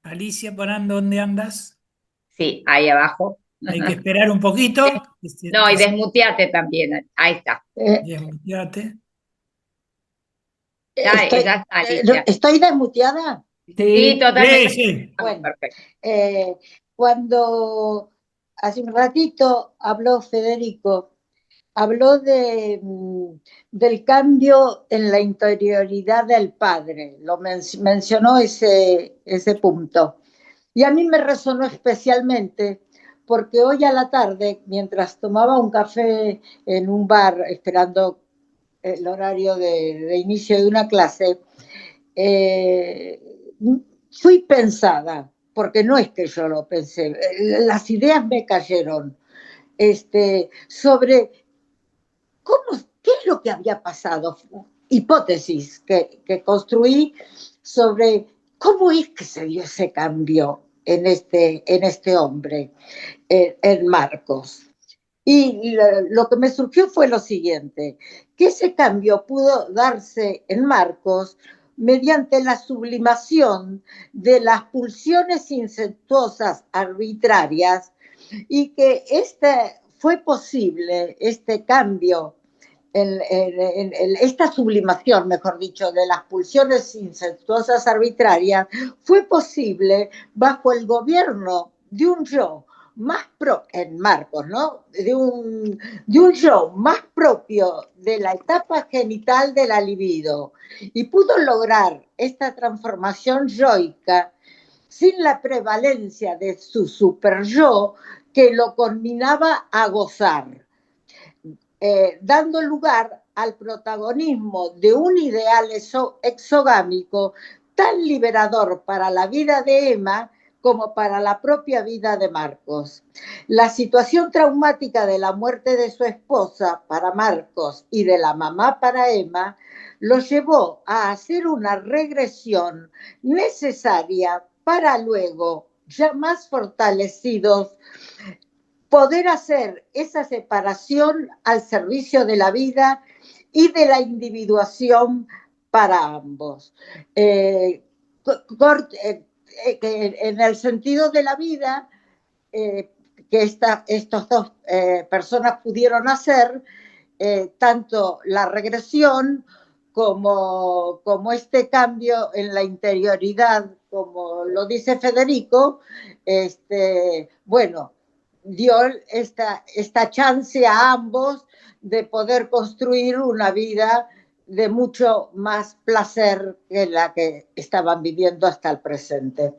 Alicia, ¿dónde andas? Sí, ahí abajo. Hay que esperar un poquito. No, y desmuteate también. Ahí está. Desmuteate. Ya está, Alicia. ¿Estoy desmuteada? Sí, Sí, Sí, totalmente. sí. Bueno, Perfecto. cuando hace un ratito habló Federico, habló del cambio en la interioridad del padre, mencionó ese punto. Y a mí me resonó especialmente porque hoy a la tarde, mientras tomaba un café en un bar esperando el horario de inicio de una clase, eh, fui pensada, porque no es que yo lo pensé, las ideas me cayeron, sobre qué es lo que había pasado, hipótesis que construí sobre cómo es que se dio ese cambio en este hombre, en Marcos. Y lo que me surgió fue lo siguiente, que ese cambio pudo darse en Marcos mediante la sublimación de las pulsiones incestuosas arbitrarias y que fue posible, este cambio, esta sublimación, mejor dicho, de las pulsiones incestuosas arbitrarias, fue posible bajo el gobierno de un yo más en Marcos, ¿no? De un yo más propio de la etapa genital de la libido y pudo lograr esta transformación yoica sin la prevalencia de su super yo que lo conminaba a gozar, dando lugar al protagonismo de un ideal exogámico tan liberador para la vida de Emma como para la propia vida de Marcos. La situación traumática de la muerte de su esposa para Marcos y de la mamá para Emma lo llevó a hacer una regresión necesaria para luego, ya más fortalecidos, poder hacer esa separación al servicio de la vida y de la individuación para ambos. En el sentido de la vida que estos dos personas pudieron hacer, tanto la regresión como este cambio en la interioridad, como lo dice Federico, bueno, dio esta chance a ambos de poder construir una vida de mucho más placer que la que estaban viviendo hasta el presente.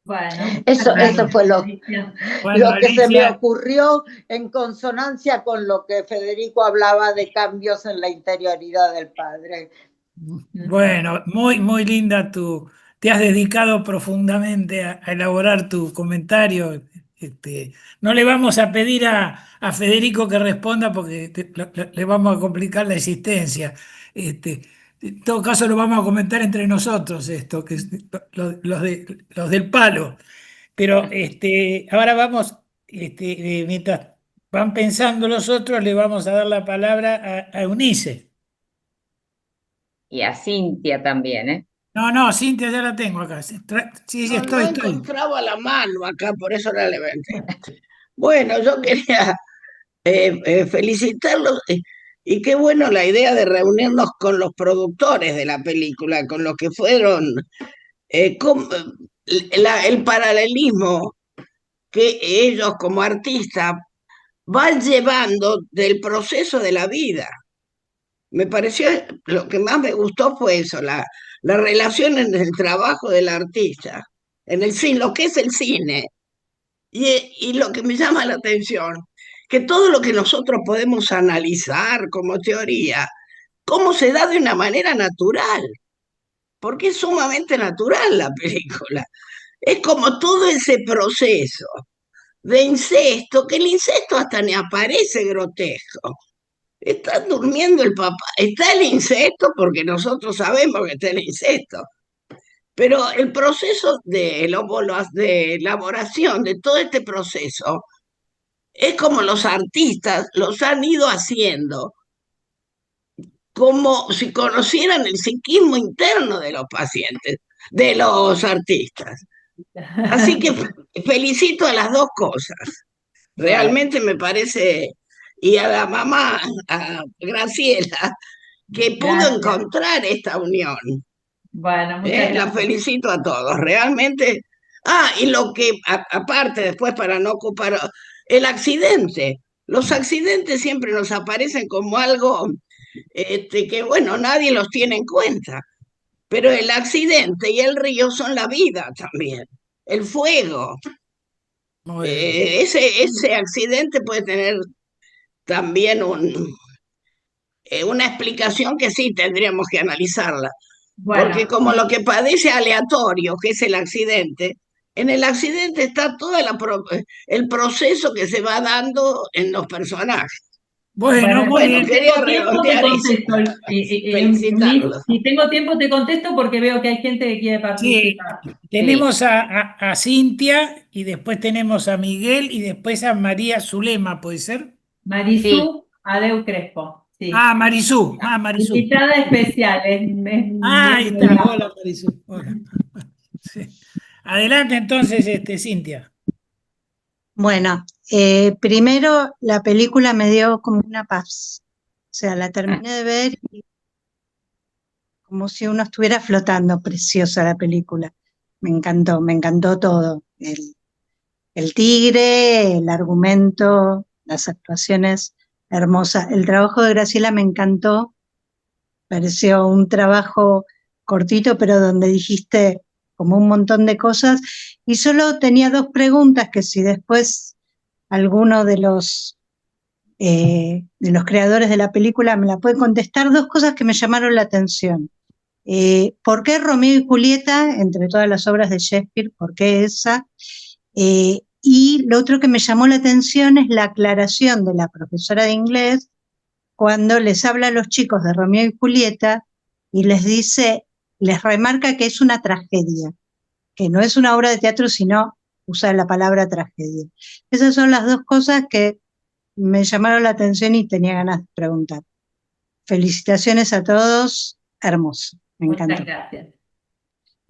bueno, Eso fue Bueno, lo que se me Alicia, ocurrió en consonancia con lo que Federico hablaba de cambios en la interioridad del padre. bueno, muy linda te has dedicado profundamente a elaborar tu comentario. No le vamos a pedir a Federico que responda porque le vamos a complicar la existencia. En todo caso lo vamos a comentar entre nosotros esto, que es los del palo. Pero ahora vamos, mientras van pensando los otros, le vamos a dar la palabra a Eunice. Y a Cintia también, ¿eh? No, Cintia ya la tengo acá. Sí, No, no estoy. encontraba la mano acá, por eso la levanté. Bueno, yo quería felicitarlos y qué bueno la idea de reunirnos con los productores de la película, con los que fueron, el paralelismo que ellos como artistas van llevando del proceso de la vida. Me pareció, lo que más me gustó fue eso, la relación en el trabajo del artista, en el cine, lo que es el cine. Y lo que me llama la atención, que todo lo que nosotros podemos analizar como teoría, cómo se da de una manera natural, porque es sumamente natural la película. Es como todo ese proceso de incesto, que el incesto hasta ni aparece grotesco. Está durmiendo el papá, está el incesto porque nosotros sabemos que está el incesto, pero el proceso de elaboración de todo este proceso es como los artistas los han ido haciendo, como si conocieran el psiquismo interno de los pacientes, de los artistas. Así que felicito a las dos cosas. Realmente me parece, y a la mamá, a Graciela, que pudo Gracias. encontrar esta unión. Bueno, muchas La gracias. felicito a todos, realmente. Y lo que, aparte, después para no ocupar, el accidente. Los accidentes siempre nos aparecen como algo que, bueno, nadie los tiene en cuenta. Pero el accidente y el río son la vida también. El fuego. Muy bien. Ese accidente puede tener también una explicación que sí tendríamos que analizarla. Porque Bueno, como lo que parece aleatorio, que es el accidente, en el accidente está todo el proceso que se va dando en los personajes. Bueno, muy Bueno, bien. si quería tengo tiempo te redondear eso. contesto. Felicitarlos. Si tengo tiempo te contesto porque veo que hay gente que quiere Sí, participar. tenemos a Cintia y después tenemos a Miguel y después a María Zulema, ¿puede ser? Marisú Adeu Crespo. Sí. Marisú. Invitada especial. Ahí está. Hola, Marisú. Hola. Sí. Adelante entonces, Cintia. Bueno, primero la película me dio como una paz. O sea, la terminé de ver y como si uno estuviera flotando. Preciosa la película. Me encantó todo. El tigre, el argumento, las actuaciones hermosas. El trabajo de Graciela me encantó. Pareció un trabajo cortito, pero donde dijiste como un montón de cosas. Y solo tenía dos preguntas que si después alguno de los creadores de la película me la puede contestar, dos cosas que me llamaron la atención. ¿Por qué Romeo y Julieta, entre todas las obras de Shakespeare, por qué esa? Y lo otro que me llamó la atención es la aclaración de la profesora de inglés cuando les habla a los chicos de Romeo y Julieta y les dice, les remarca que es una tragedia, que no es una obra de teatro, sino usa la palabra tragedia. Esas son las dos cosas que me llamaron la atención y tenía ganas de preguntar. Felicitaciones a todos, hermoso, me encantó. Muchas gracias.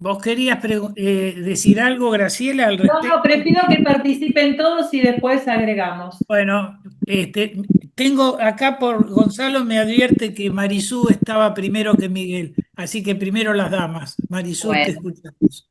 ¿Vos querías decir algo, Graciela, al respecto? No, prefiero que participen todos y después agregamos. Bueno, tengo acá por Gonzalo me advierte que Marisú estaba primero que Miguel, así que primero las damas. Marisú, te escuchamos.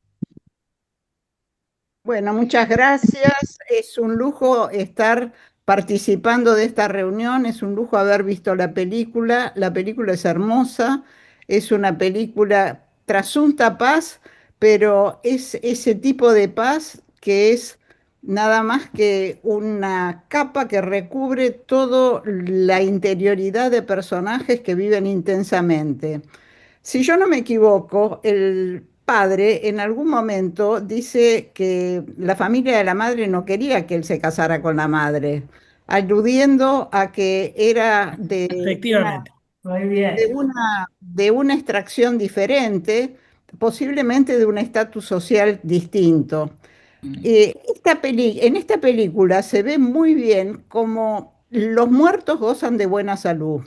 Bueno, muchas gracias. Es un lujo estar participando de esta reunión, es un lujo haber visto la película. La película es hermosa, es una película trasunta paz, pero es ese tipo de paz que es nada más que una capa que recubre toda la interioridad de personajes que viven intensamente. Si yo no me equivoco, el padre en algún momento dice que la familia de la madre no quería que él se casara con la madre, aludiendo a que era de Efectivamente. Muy de bien. una extracción diferente, posiblemente de un estatus social distinto. En esta película se ve muy bien cómo los muertos gozan de buena salud,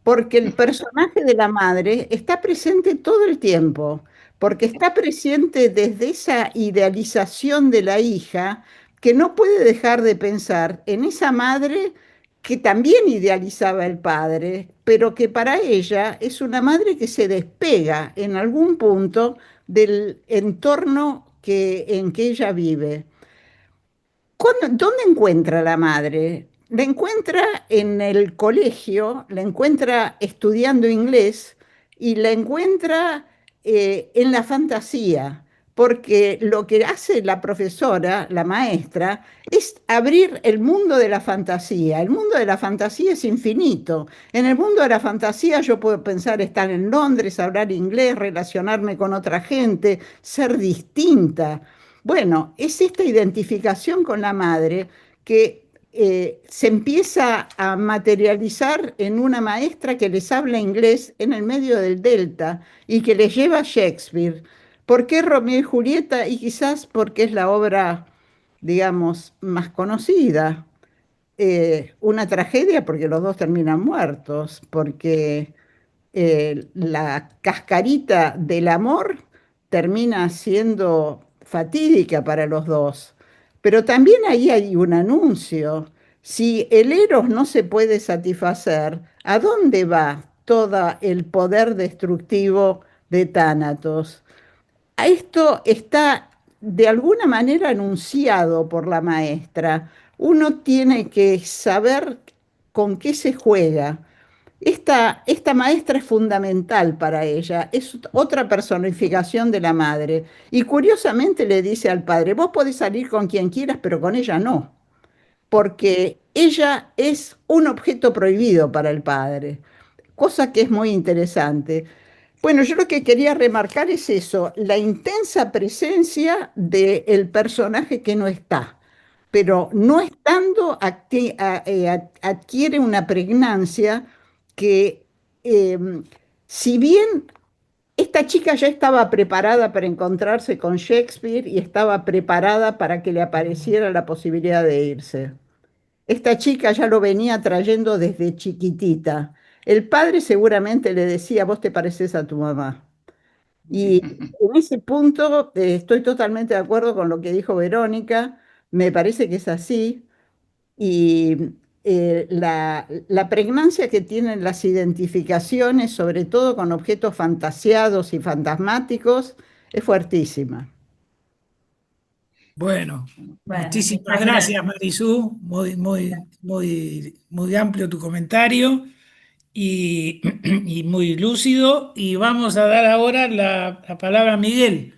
porque el personaje de la madre está presente todo el tiempo, porque está presente desde esa idealización de la hija que no puede dejar de pensar en esa madre que también idealizaba el padre, pero que para ella es una madre que se despega en algún punto del entorno en que ella vive. ¿Dónde encuentra la madre? La encuentra en el colegio, la encuentra estudiando inglés y la encuentra en la fantasía, porque lo que hace la profesora, la maestra, es abrir el mundo de la fantasía. El mundo de la fantasía es infinito. En el mundo de la fantasía yo puedo pensar estar en Londres, hablar inglés, relacionarme con otra gente, ser distinta. Bueno, es esta identificación con la madre que se empieza a materializar en una maestra que les habla inglés en el medio del Delta y que les lleva a Shakespeare. ¿Por qué Romeo y Julieta? Y quizás porque es la obra, digamos, más conocida. Una tragedia porque los dos terminan muertos, porque la cascarita del amor termina siendo fatídica para los dos. Pero también ahí hay un anuncio. Si el Eros no se puede satisfacer, ¿a dónde va todo el poder destructivo de Tánatos? A esto está de alguna manera anunciado por la maestra. Uno tiene que saber con qué se juega. Esta maestra es fundamental para ella, es otra personificación de la madre. Y curiosamente le dice al padre, vos podés salir con quien quieras, pero con ella no, porque ella es un objeto prohibido para el padre, cosa que es muy interesante. Bueno, yo lo que quería remarcar es eso, la intensa presencia del personaje que no está, pero no estando adquiere una pregnancia que, eh, si bien esta chica ya estaba preparada para encontrarse con Shakespeare y estaba preparada para que le apareciera la posibilidad de irse. Esta chica ya lo venía trayendo desde chiquitita. El padre seguramente le decía, vos te pareces a tu mamá. Y en ese punto estoy totalmente de acuerdo con lo que dijo Verónica, me parece que es así, y la pregnancia que tienen las identificaciones, sobre todo con objetos fantaseados y fantasmáticos, es fuertísima. Bueno, Bueno, muchísimas muchas gracias, gracias. Marisú. Muy amplio tu comentario y, y muy lúcido. Y vamos a dar ahora la palabra a Miguel.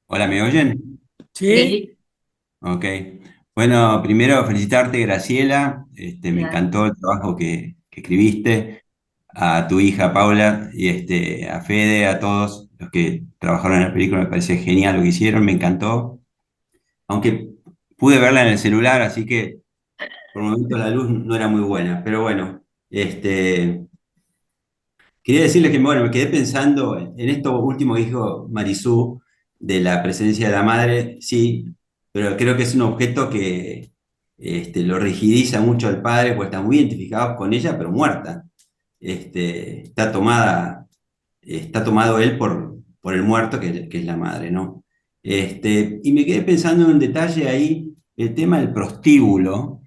Hola, ¿me oyen? ¿Sí? Sí, Ok. Bueno, primero felicitarte, Graciela. Me gracias. encantó el trabajo que escribiste. A tu hija Paula y a Fede, a todos los que trabajaron en la película, me parece genial lo que hicieron, me encantó. Aunque pude verla en el celular, así que por el momento la luz no era muy buena. Pero bueno, quería decirles que, bueno, me quedé pensando en esto último que dijo Marisú, de la presencia de la madre, sí, pero creo que es un objeto que lo rigidiza mucho al padre, pues está muy identificado con ella, pero muerta. Está está tomado él por el muerto, que es la madre, ¿no? Y me quedé pensando en un detalle ahí, el tema del prostíbulo.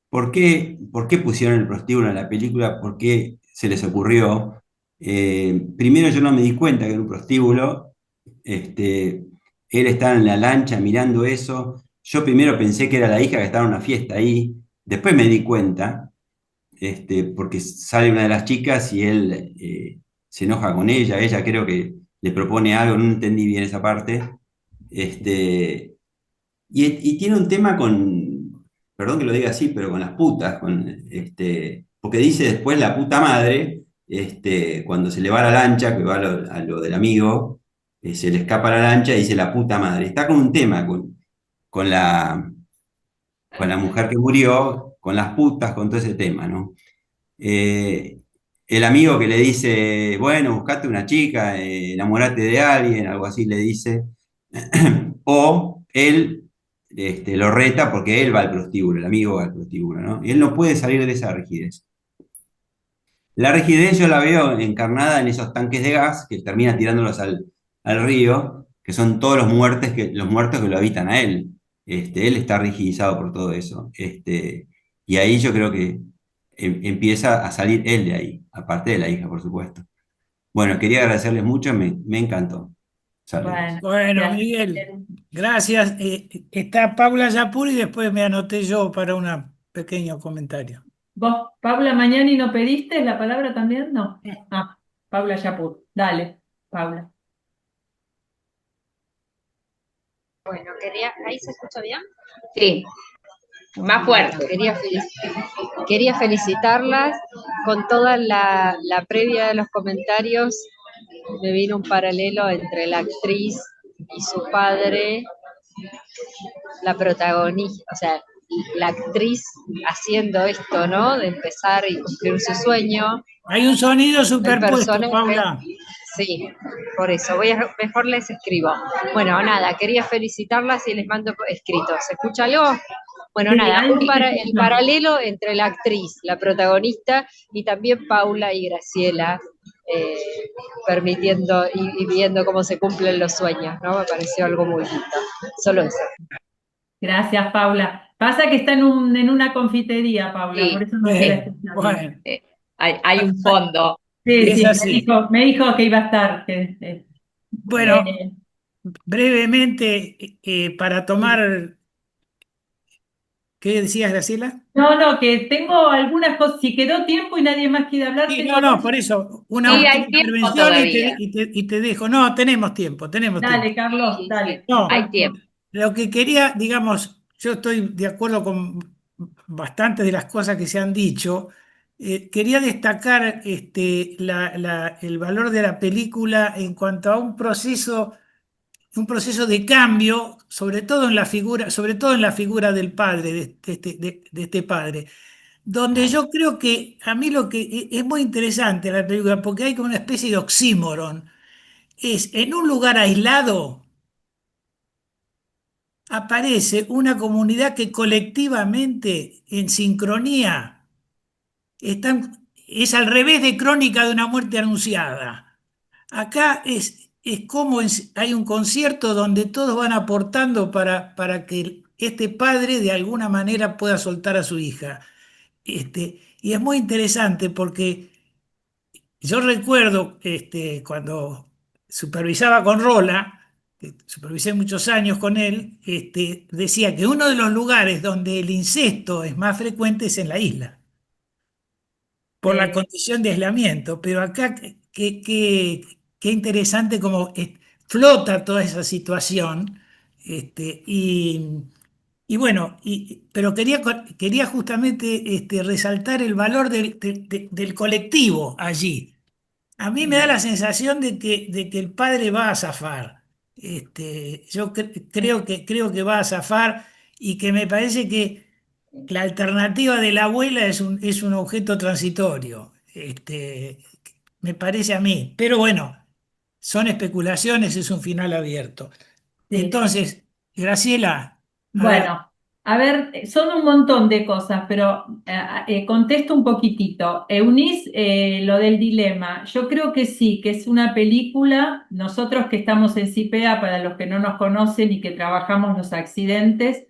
¿Por qué pusieron el prostíbulo en la película? ¿Por qué se les ocurrió? Primero yo no me di cuenta que era un prostíbulo. Él estaba en la lancha mirando eso. Yo primero pensé que era la hija que estaba en una fiesta ahí. Después me di cuenta, porque sale una de las chicas y él se enoja con ella. Ella creo que le propone algo, no entendí bien esa parte. Este, y tiene un tema con, perdón que lo diga así, pero con las putas, porque dice después la puta madre, cuando se le va la lancha, que va a lo del amigo, se le escapa la lancha y dice la puta madre. Está con un tema con la mujer que murió, con las putas, con todo ese tema, ¿no? El amigo que le dice, bueno, buscate una chica, enamorate de alguien, algo así le dice, o él lo reta porque él va al prostíbulo, el amigo va al prostíbulo, ¿no? Y él no puede salir de esa rigidez. La rigidez yo la veo encarnada en esos tanques de gas que termina tirándolos al río, que son todos los muertos que lo habitan a él. Él está rigidizado por todo eso. Y ahí yo creo que empieza a salir él de ahí, aparte de la hija, por supuesto. Bueno, quería agradecerles mucho, me encantó. Saludos. Bueno, gracias. Miguel, gracias. Está Paula Yapur y después me anoté yo para un pequeño comentario. ¿Vos, Paula Mañani, no pediste la palabra también? No. Ah, Paula Yapur. Dale, Paula. Bueno, ¿ahí se escucha bien? Sí, más fuerte. Quería felicitarlas con toda la previa de los comentarios. Me vino un paralelo entre la actriz y su padre, la protagonista, o sea, la actriz haciendo esto, ¿no? De empezar y cumplir su sueño. Hay un sonido El superpuesto, personaje, Paula. sí, por eso, mejor les escribo. Bueno, nada, quería felicitarlas y les mando escrito. ¿Se escucha algo? Bueno, Sí, nada, ahí el paralelo entre la actriz, la protagonista, y también Paula y Graciela, permitiendo y viendo cómo se cumplen los sueños, ¿no? Me pareció algo muy lindo. Solo eso. Gracias, Paula. Pasa que está en una confitería, Paula, Sí, por eso no se la escucha bien. Bueno, hay un fondo. Sí, es sí, así. me dijo que iba a estar. Bueno, Eh, brevemente, para tomar, ¿qué decías, Graciela? no, que tengo algunas cosas. Si quedó tiempo y nadie más quiere hablar, Sí, tengo no, por eso, una Sí, última hay tiempo intervención todavía. y te dejo. No, tenemos tiempo, tenemos tiempo. Dale, Carlos, Sí, dale. No, hay tiempo. lo que quería, digamos, yo estoy de acuerdo con bastantes de las cosas que se han dicho. Quería destacar el valor de la película en cuanto a un proceso de cambio, sobre todo en la figura del padre, de este padre, donde yo creo que a mí lo que es muy interesante la película, porque hay como una especie de oxímoron, es en un lugar aislado aparece una comunidad que colectivamente, en sincronía, es al revés de Crónica de una muerte anunciada. Acá es como hay un concierto donde todos van aportando para que este padre de alguna manera pueda soltar a su hija. Y es muy interesante porque yo recuerdo cuando supervisaba con Rola, que supervisé muchos años con él, decía que uno de los lugares donde el incesto es más frecuente es en la isla, por la condición de aislamiento. Pero acá, qué interesante cómo flota toda esa situación. Y bueno, pero quería justamente resaltar el valor del colectivo allí. A mí me da la sensación de que el padre va a zafar. Yo creo que va a zafar y que me parece que la alternativa de la abuela es un objeto transitorio. Me parece a mí. Pero bueno, son especulaciones, es un final abierto. Sí. Entonces, Graciela, a ver. Bueno, a ver, son un montón de cosas, pero contesto un poquitito. Eunice, lo del dilema, yo creo que sí, que es una película, nosotros que estamos en CIPEA, para los que no nos conocen y que trabajamos los accidentes,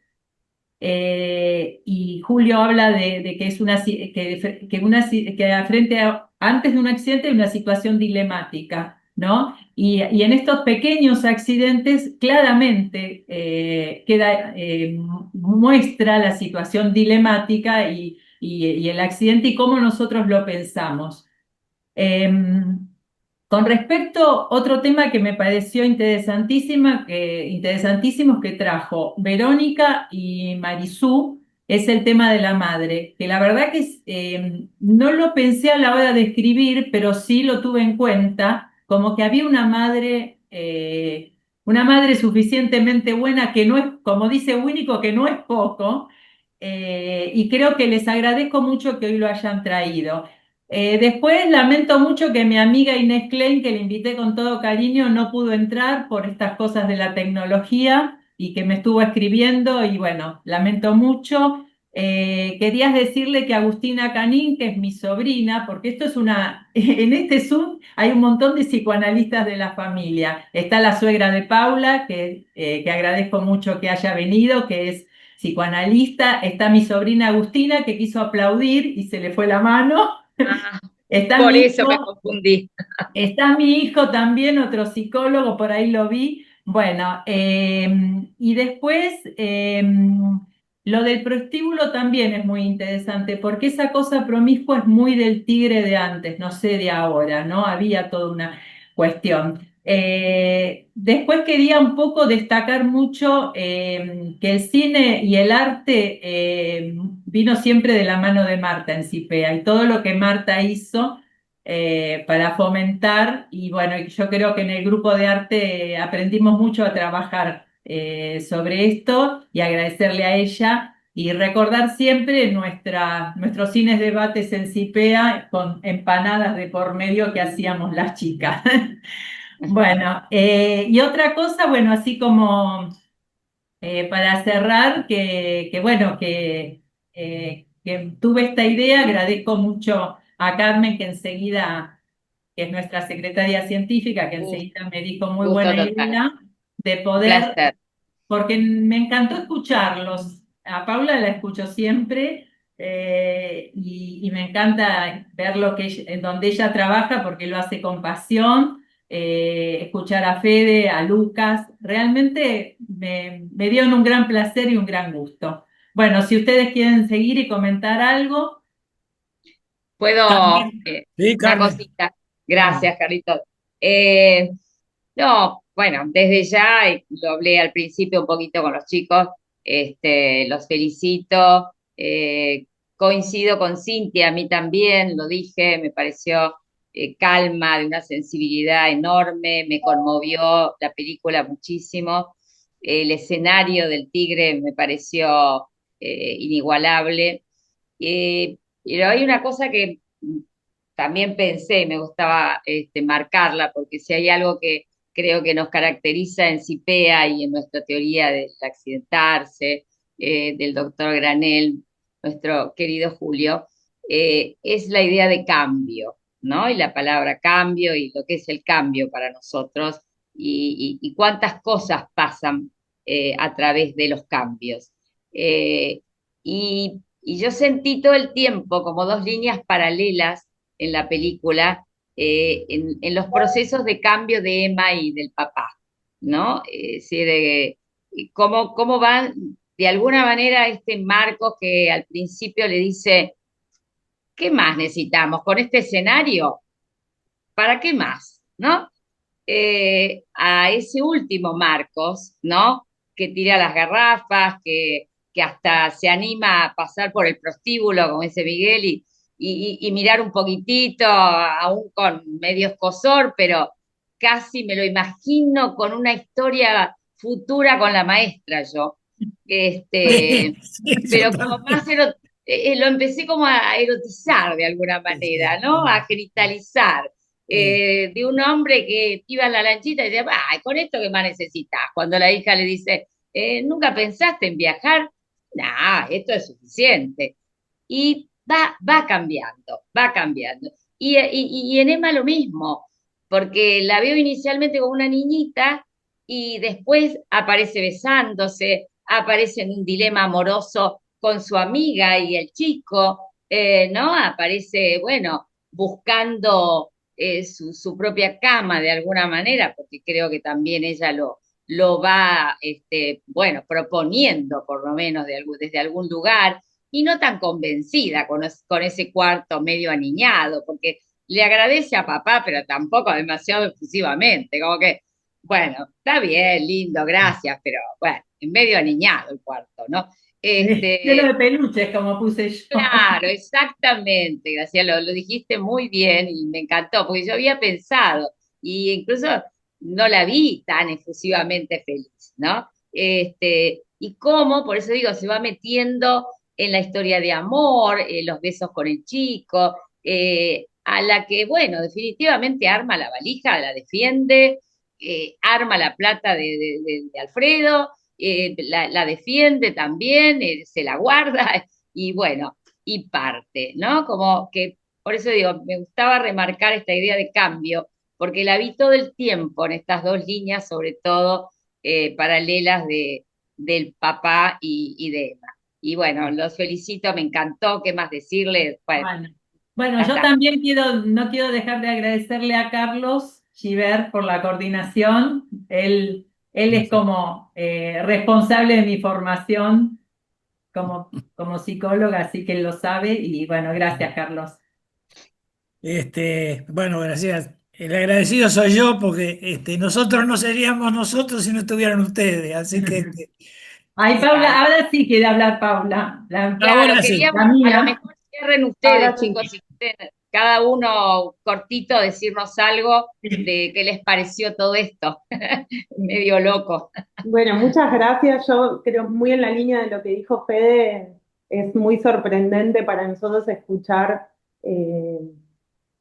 y Julio habla de que es antes de un accidente hay una situación dilemática, ¿no? Y en estos pequeños accidentes claramente muestra la situación dilemática y el accidente y cómo nosotros lo pensamos. Con respecto, otro tema que me pareció interesantísimo que trajo Verónica y Marisú es el tema de la madre, que la verdad que no lo pensé a la hora de escribir, pero sí lo tuve en cuenta, como que había una madre suficientemente buena, que no es, como dice Winnicott, que no es poco, y creo que les agradezco mucho que hoy lo hayan traído. Después lamento mucho que mi amiga Inés Klein, que le invité con todo cariño, no pudo entrar por estas cosas de la tecnología y que me estuvo escribiendo y bueno, lamento mucho. Querías decirle que Agustina Canín, que es mi sobrina, porque esto es en este Zoom hay un montón de psicoanalistas de la familia. Está la suegra de Paula, que agradezco mucho que haya venido, que es psicoanalista. Está mi sobrina Agustina, que quiso aplaudir y se le fue la mano. Ah, Está por mi eso me hijo, confundí. Está mi hijo también, otro psicólogo, por ahí lo vi. Bueno, y después lo del prostíbulo también es muy interesante, porque esa cosa promiscua es muy del Tigre de antes, no sé de ahora, ¿no? Había toda una cuestión. Después quería un poco destacar mucho que el cine y el arte vino siempre de la mano de Marta en Cipea, y todo lo que Marta hizo para fomentar, y bueno, yo creo que en el grupo de arte aprendimos mucho a trabajar sobre esto y agradecerle a ella y recordar siempre nuestros cines debates en Cipea con empanadas de por medio que hacíamos las chicas. Bueno, y otra cosa, bueno, así como para cerrar, bueno, que tuve esta idea, agradezco mucho a Carmen que enseguida, que es nuestra secretaria científica, que enseguida me dijo muy Gusto buena total. idea de Un poder, placer. porque me encantó escucharlos. A Paula la escucho siempre y me encanta ver en donde ella trabaja porque lo hace con pasión. Escuchar a Fede, a Lucas, realmente me dieron un gran placer y un gran gusto. Bueno, si ustedes quieren seguir y comentar algo, ¿Puedo? también. Sí, Una Carmen. cosita. Gracias, Carlitos. Eh, no, bueno, desde ya, y lo hablé al principio un poquito con los chicos, los felicito. Coincido con Cintia, a mí también, lo dije, me pareció calma, de una sensibilidad enorme, me conmovió la película muchísimo. El escenario del Tigre me pareció inigualable. Pero hay una cosa que también pensé, me gustaba marcarla, porque si hay algo que creo que nos caracteriza en CIPEA y en nuestra teoría del accidentarse, del doctor Granel, nuestro querido Julio, es la idea de cambio, ¿no? Y la palabra cambio y lo que es el cambio para nosotros y cuántas cosas pasan a través de los cambios. Y yo sentí todo el tiempo como dos líneas paralelas en la película, en los procesos de cambio de Emma y del papá, ¿no? Sí, cómo van, de alguna manera, este Marcos que al principio le dice, ¿qué más necesitamos con este escenario? ¿Para qué más? ¿No? A ese último Marcos, ¿no? Que tira las garrafas, que hasta se anima a pasar por el prostíbulo, como dice Miguel, y mirar un poquitito, aún con medio escosor, pero casi me lo imagino con una historia futura con la maestra yo. Sí, sí, yo Pero como también. más lo empecé como a erotizar de alguna Sí, sí, manera, ¿no? A genitalizar sí. de un hombre que iba en la lanchita y decía, ay, con esto qué más necesitas. Cuando la hija le dice, ¿nunca pensaste en viajar? Nah, esto es suficiente. Y va cambiando, va cambiando. Y en Emma lo mismo, porque la veo inicialmente como una niñita y después aparece besándose, aparece en un dilema amoroso con su amiga y el chico, ¿no? Aparece, bueno, buscando su propia cama de alguna manera, porque creo que también ella lo va, bueno, proponiendo por lo menos desde algún lugar, y no tan convencida con ese cuarto medio aniñado, porque le agradece a papá, pero tampoco demasiado efusivamente, como que, bueno, está bien, lindo, gracias, pero bueno, en medio aniñado el cuarto, ¿no? Lleno de peluches, como puse yo. Claro, exactamente, Graciela, lo dijiste muy bien y me encantó, porque yo había pensado, y incluso no la vi tan efusivamente feliz, ¿no? Y cómo, por eso digo, se va metiendo en la historia de amor, los besos con el chico, a la que, bueno, definitivamente arma la valija, la defiende, arma la plata de Alfredo, la defiende también, se la guarda y bueno, y parte, ¿no? Como que, por eso digo, me gustaba remarcar esta idea de cambio, porque la vi todo el tiempo en estas dos líneas, sobre todo paralelas del papá y de Emma. Y bueno, los felicito, me encantó, ¿qué más decirles? Bueno, Bueno, ya yo está. también no quiero dejar de agradecerle a Carlos Giver por la coordinación. Él es como responsable de mi formación como psicóloga, así que él lo sabe. Y bueno, gracias, Carlos. Bueno, gracias. El agradecido soy yo porque nosotros no seríamos nosotros si no estuvieran ustedes. Así que Ay, Paula, ahora sí quiere hablar Paula, Claro, ahora sí. queríamos, la a lo mía. mejor cierren ustedes, Ahora sí. chicos, si quieren, cada uno cortito decirnos algo de qué les pareció todo esto. Medio loco. Bueno, muchas gracias. Yo creo muy en la línea de lo que dijo Fede. Es muy sorprendente para nosotros escuchar eh,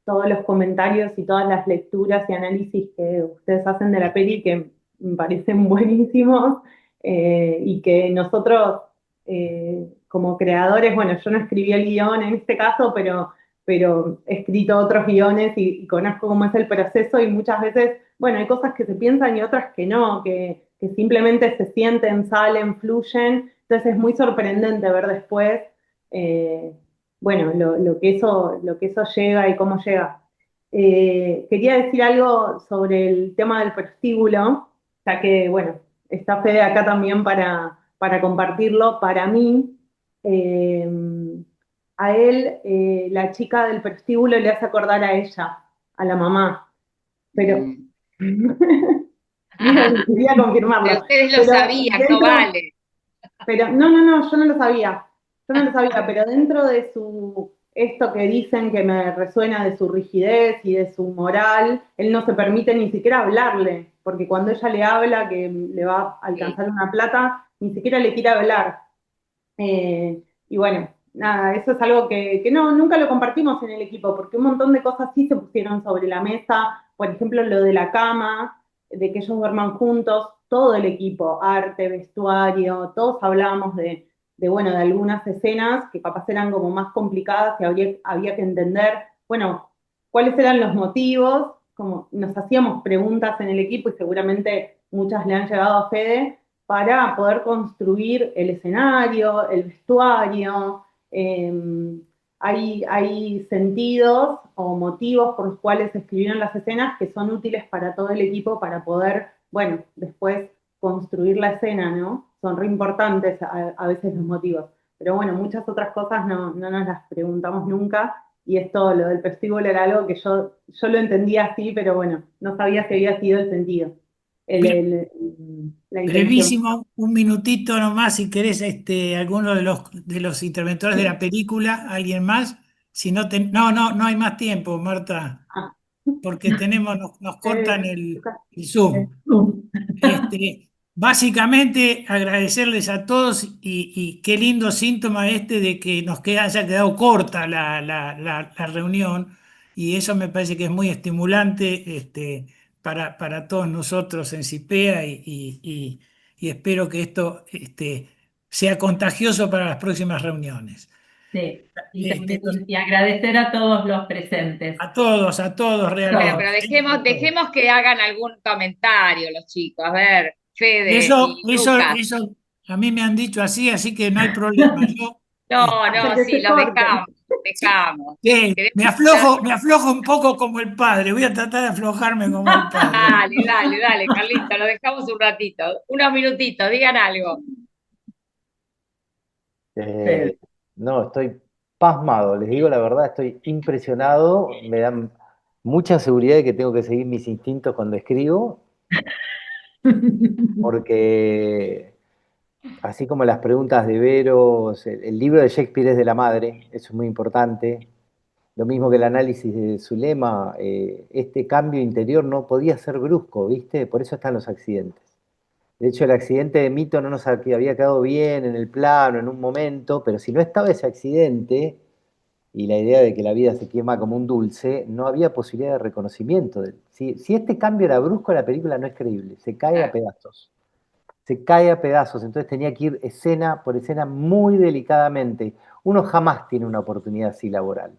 todos los comentarios y todas las lecturas y análisis que ustedes hacen de la peli, que me parecen buenísimos, y que nosotros, como creadores, bueno, yo no escribí el guión en este caso, pero he escrito otros guiones y conozco cómo es el proceso y muchas veces, bueno, hay cosas que se piensan y otras que no, que simplemente se sienten, salen, fluyen. Entonces es muy sorprendente ver después, eh, bueno, lo que eso llega y cómo llega. Quería decir algo sobre el tema del prostíbulo, ya que, bueno, está Fede acá también para compartirlo. Para mí, eh, a él, la chica del prostíbulo le hace acordar a ella, a la mamá, pero quería Pero confirmarlo. ustedes lo Pero sabían, no dentro, vale. pero no, yo no lo sabía. Yo no lo sabía, pero dentro de esto que dicen que me resuena de su rigidez y de su moral, él no se permite ni siquiera hablarle, porque cuando ella le habla que le va a Sí. alcanzar una plata, ni siquiera le quiere hablar. Y bueno, nada, eso es algo que no, nunca lo compartimos en el equipo, porque un montón de cosas sí se pusieron sobre la mesa, por ejemplo, lo de la cama, de que ellos duerman juntos, todo el equipo, arte, vestuario, todos hablábamos bueno, de algunas escenas que capaz eran como más complicadas y había que entender, bueno, cuáles eran los motivos, como nos hacíamos preguntas en el equipo y seguramente muchas le han llegado a Fede, para poder construir el escenario, el vestuario. Hay sentidos o motivos por los cuales se escribieron las escenas que son útiles para todo el equipo para poder, bueno, después construir la escena, ¿no? Son re importantes a veces los motivos. Pero bueno, muchas otras cosas no nos las preguntamos nunca. Y esto, lo del vestíbulo, era algo que yo lo entendía así, pero bueno, no sabía si había sido el sentido, la intención. Brevísimo, un minutito nomás, si querés, alguno de los interventores de la película, alguien más. Si no, no hay más tiempo, Marta, Ah, porque nos cortan el Lucas. Zoom. Básicamente, agradecerles a todos y qué lindo síntoma de que haya quedado corta la reunión, y eso me parece que es muy estimulante para todos nosotros en CIPEA y espero que esto sea contagioso para las próximas reuniones. Sí, Este, y agradecer a todos los presentes. a todos Bueno, realmente. pero A todos. dejemos que hagan algún comentario los chicos. A ver, Fede Eso, y eso, Lucas. eso a mí me han dicho así que no hay problema. Yo, No, Hasta no, que sí, se los corten. dejamos, los dejamos. me Queremos hablar. aflojo, me aflojo un poco como el padre. Voy a tratar de aflojarme como el padre. Dale, Carlito, lo dejamos un ratito, unos minutitos, digan algo. Eh, no, estoy pasmado, les digo la verdad, estoy impresionado, me dan mucha seguridad de que tengo que seguir mis instintos cuando escribo, porque así como las preguntas de Veros, el libro de Shakespeare es de la madre, eso es muy importante. Lo mismo que el análisis de Zulema, este cambio interior no podía ser brusco, ¿viste? Por eso están los accidentes. De hecho, el accidente de Mito no nos había quedado bien en el plano, en un momento, pero si no estaba ese accidente y la idea de que la vida se quema como un dulce, no había posibilidad de reconocimiento. Si este cambio era brusco, la película no es creíble, se cae a pedazos. Se cae a pedazos, entonces tenía que ir escena por escena muy delicadamente. Uno jamás tiene una oportunidad así laboral,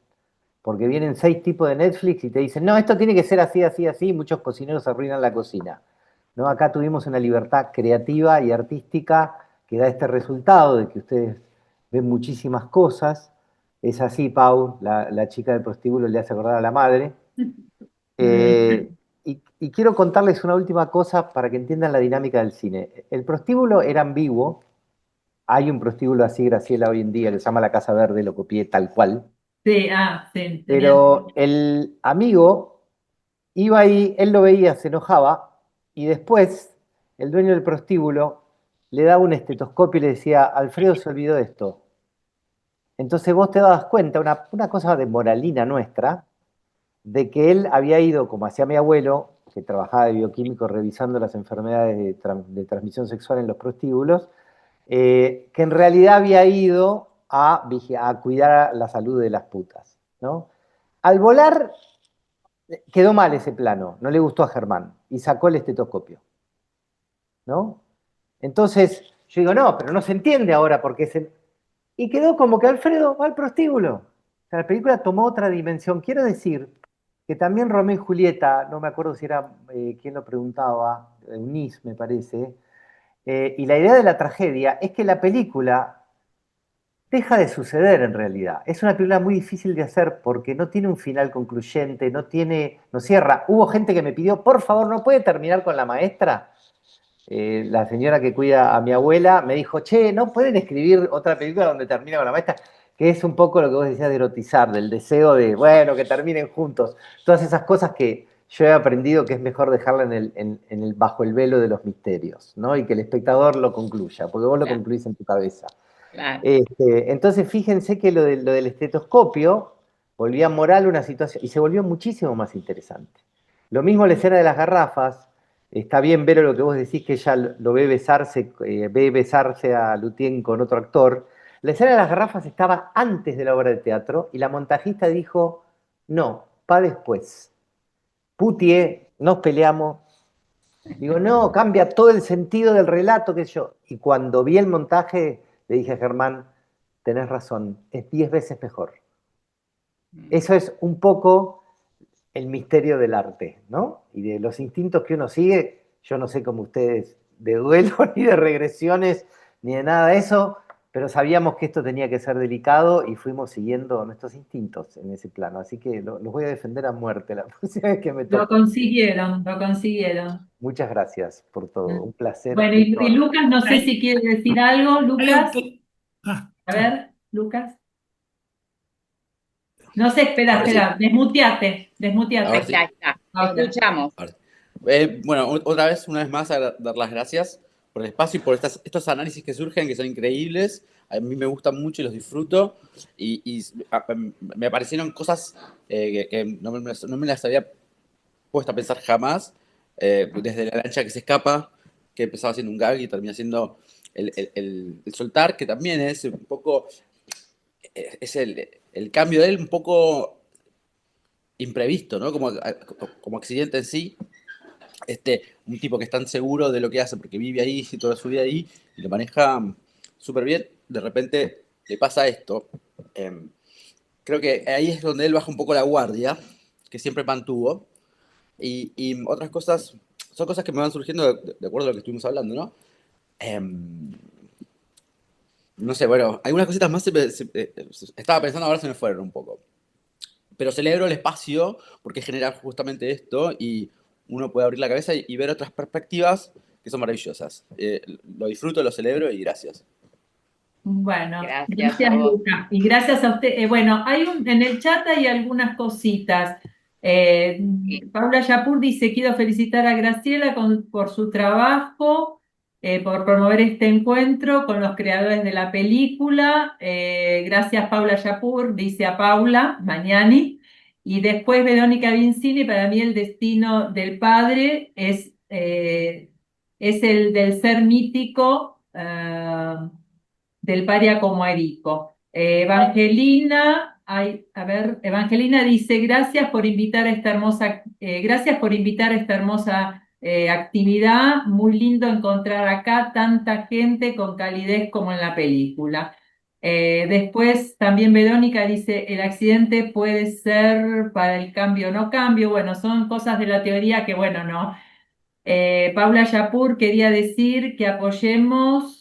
porque vienen 6 tipos de Netflix y te dicen, no, esto tiene que ser así, así, así, y muchos cocineros arruinan la cocina. ¿No? Acá tuvimos una libertad creativa y artística que da este resultado de que ustedes ven muchísimas cosas. Es así, Pau, la chica del prostíbulo le hace acordar a la madre. Y quiero contarles una última cosa para que entiendan la dinámica del cine. El prostíbulo era ambiguo. Hay un prostíbulo así, Graciela, hoy en día, que se llama La Casa Verde, lo copié tal cual. Sí, sí, Pero el amigo iba ahí, él lo veía, se enojaba, y después el dueño del prostíbulo le daba un estetoscopio y le decía, Alfredo se olvidó de esto. Entonces vos te dabas cuenta, una cosa de moralina nuestra, de que él había ido, como hacía mi abuelo, que trabajaba de bioquímico revisando las enfermedades de transmisión sexual en los prostíbulos, que en realidad había ido a cuidar la salud de las putas, ¿no? Al volar quedó mal ese plano, no le gustó a Germán y sacó el estetoscopio, ¿no? Entonces yo digo, no, pero no se entiende ahora por qué se... Y quedó como que Alfredo va al prostíbulo. O sea, la película tomó otra dimensión. Quiero decir que también Romeo y Julieta, no me acuerdo si era quien lo preguntaba, Eunice me parece, y la idea de la tragedia es que la película deja de suceder en realidad. Es una película muy difícil de hacer porque no tiene un final concluyente, no cierra. Hubo gente que me pidió, por favor, ¿no puede terminar con la maestra? La señora que cuida a mi abuela me dijo, che, ¿no pueden escribir otra película donde termina con la maestra? Que es un poco lo que vos decías de erotizar, del deseo de, bueno, que terminen juntos. Todas esas cosas que yo he aprendido que es mejor dejarla bajo el velo de los misterios, ¿no? Y que el espectador lo concluya, porque vos lo concluís en tu cabeza. Claro. Entonces, fíjense que lo del estetoscopio volvía moral una situación y se volvió muchísimo más interesante. Lo mismo la escena de las garrafas. Está bien ver lo que vos decís, que ella lo ve besarse a Lutien con otro actor. La escena de las garrafas estaba antes de la obra de teatro y la montajista dijo, no, pa' después. Putie, nos peleamos. Digo, no, cambia todo el sentido del relato, qué sé yo. Y cuando vi el montaje, le dije a Germán, tenés razón, es 10 veces mejor. Eso es un poco el misterio del arte, ¿no? Y de los instintos que uno sigue, yo no sé cómo ustedes, de duelo, ni de regresiones, ni de nada de eso, pero sabíamos que esto tenía que ser delicado y fuimos siguiendo nuestros instintos en ese plano. Así que los voy a defender a muerte la próxima vez que me toque. Lo consiguieron, lo consiguieron. Muchas gracias por todo, un placer. Bueno, y Lucas, no sé si quiere decir algo, Lucas. A ver, Lucas. No sé, espera, desmuteate. Ahora sí. Ahí está, Ahora. escuchamos. Bueno, una vez más, dar las gracias por el espacio y por estos análisis que surgen, que son increíbles. A mí me gustan mucho y los disfruto. Y me aparecieron cosas que no me las había puesto a pensar jamás. Desde la lancha que se escapa, que empezaba siendo un gag y termina siendo el soltar, que también es un poco... Es el cambio de él un poco imprevisto, ¿no? Como accidente en sí. Un tipo que es tan seguro de lo que hace porque vive ahí y toda su vida ahí y lo maneja súper bien, de repente le pasa esto. Creo que ahí es donde él baja un poco la guardia, que siempre mantuvo, y otras cosas, son cosas que me van surgiendo de acuerdo a lo que estuvimos hablando, ¿no? No sé, bueno, algunas cositas más estaba pensando, ahora se me fueron un poco. Pero celebro el espacio porque genera justamente esto y uno puede abrir la cabeza y ver otras perspectivas que son maravillosas. Lo disfruto, lo celebro y gracias. Bueno, Gracias a vos. Lucas. Y gracias a usted. Bueno, en el chat hay algunas cositas. Paula Yapur dice, quiero felicitar a Graciela por su trabajo, por promover este encuentro con los creadores de la película. Gracias Paula Yapur, dice a Paula Mañani. Y después Verónica Vincini, para mí el destino del padre es es el del ser mítico del paria como Erico. Evangelina, a ver, Evangelina dice, gracias por invitar a esta hermosa actividad. Muy lindo encontrar acá tanta gente con calidez como en la película. Después también Verónica dice, el accidente puede ser para el cambio o no cambio. Bueno, son cosas de la teoría que, bueno, no. Paula Yapur quería decir que apoyemos,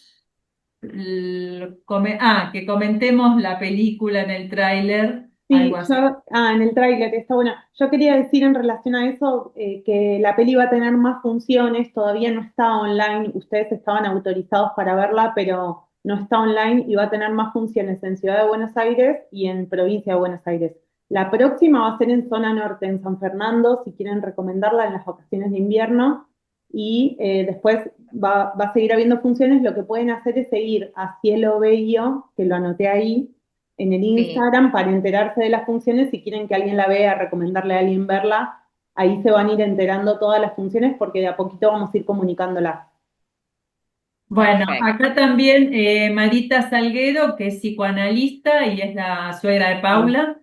que comentemos la película en el tráiler, Sí, algo así. en el tráiler está bueno. Yo quería decir en relación a eso que la peli va a tener más funciones, todavía no está online, ustedes estaban autorizados para verla, pero no está online y va a tener más funciones en Ciudad de Buenos Aires y en Provincia de Buenos Aires. La próxima va a ser en zona norte, en San Fernando, si quieren recomendarla en las vacaciones de invierno, y después va a seguir habiendo funciones. Lo que pueden hacer es seguir a Cielo Bello, que lo anoté ahí en el Sí. Instagram, para enterarse de las funciones. Si quieren que alguien la vea, recomendarle a alguien verla, ahí se van a ir enterando todas las funciones, porque de a poquito vamos a ir comunicándolas. Bueno, Perfecto. acá también Marita Salguero, que es psicoanalista y es la suegra de Paula,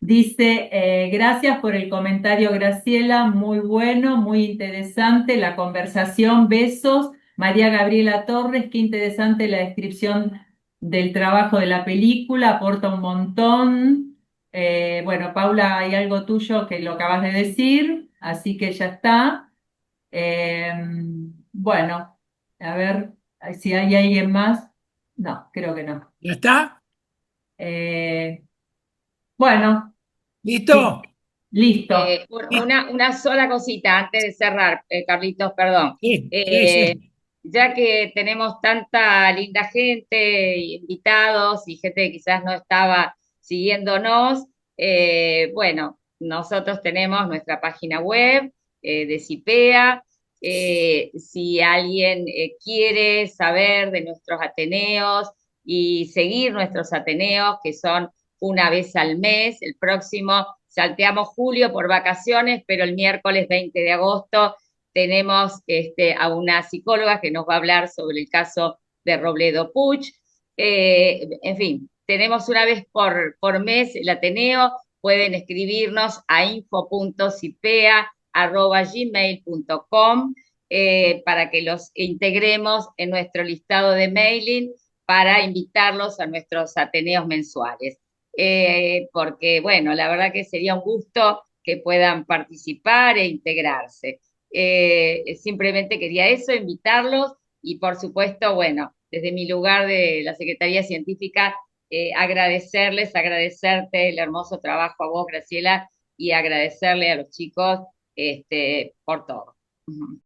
dice, gracias por el comentario, Graciela, muy bueno, muy interesante la conversación, besos. María Gabriela Torres, qué interesante la descripción del trabajo de la película, aporta un montón. Bueno, Paula, hay algo tuyo que lo acabas de decir, así que ya está. Bueno, a ver si hay alguien más. No, creo que no. ¿Ya está? Eh, bueno, sí, ¿Listo? listo. Una sola cosita antes de cerrar, Carlitos, perdón. Sí, sí, sí. Ya que tenemos tanta linda gente, invitados y gente que quizás no estaba siguiéndonos, bueno, nosotros tenemos nuestra página web de CIPEA. Si alguien quiere saber de nuestros Ateneos y seguir nuestros Ateneos, que son una vez al mes, el próximo salteamos julio por vacaciones, pero el miércoles 20 de agosto tenemos a una psicóloga que nos va a hablar sobre el caso de Robledo Puch. En fin, tenemos una vez por mes el Ateneo. Pueden escribirnos a info.cipea@gmail.com para que los integremos en nuestro listado de mailing para invitarlos a nuestros Ateneos mensuales. Porque, bueno, la verdad que sería un gusto que puedan participar e integrarse. Simplemente quería eso, invitarlos y, por supuesto, bueno, desde mi lugar de la Secretaría Científica, agradecerte el hermoso trabajo a vos, Graciela, y agradecerle a los chicos por todo.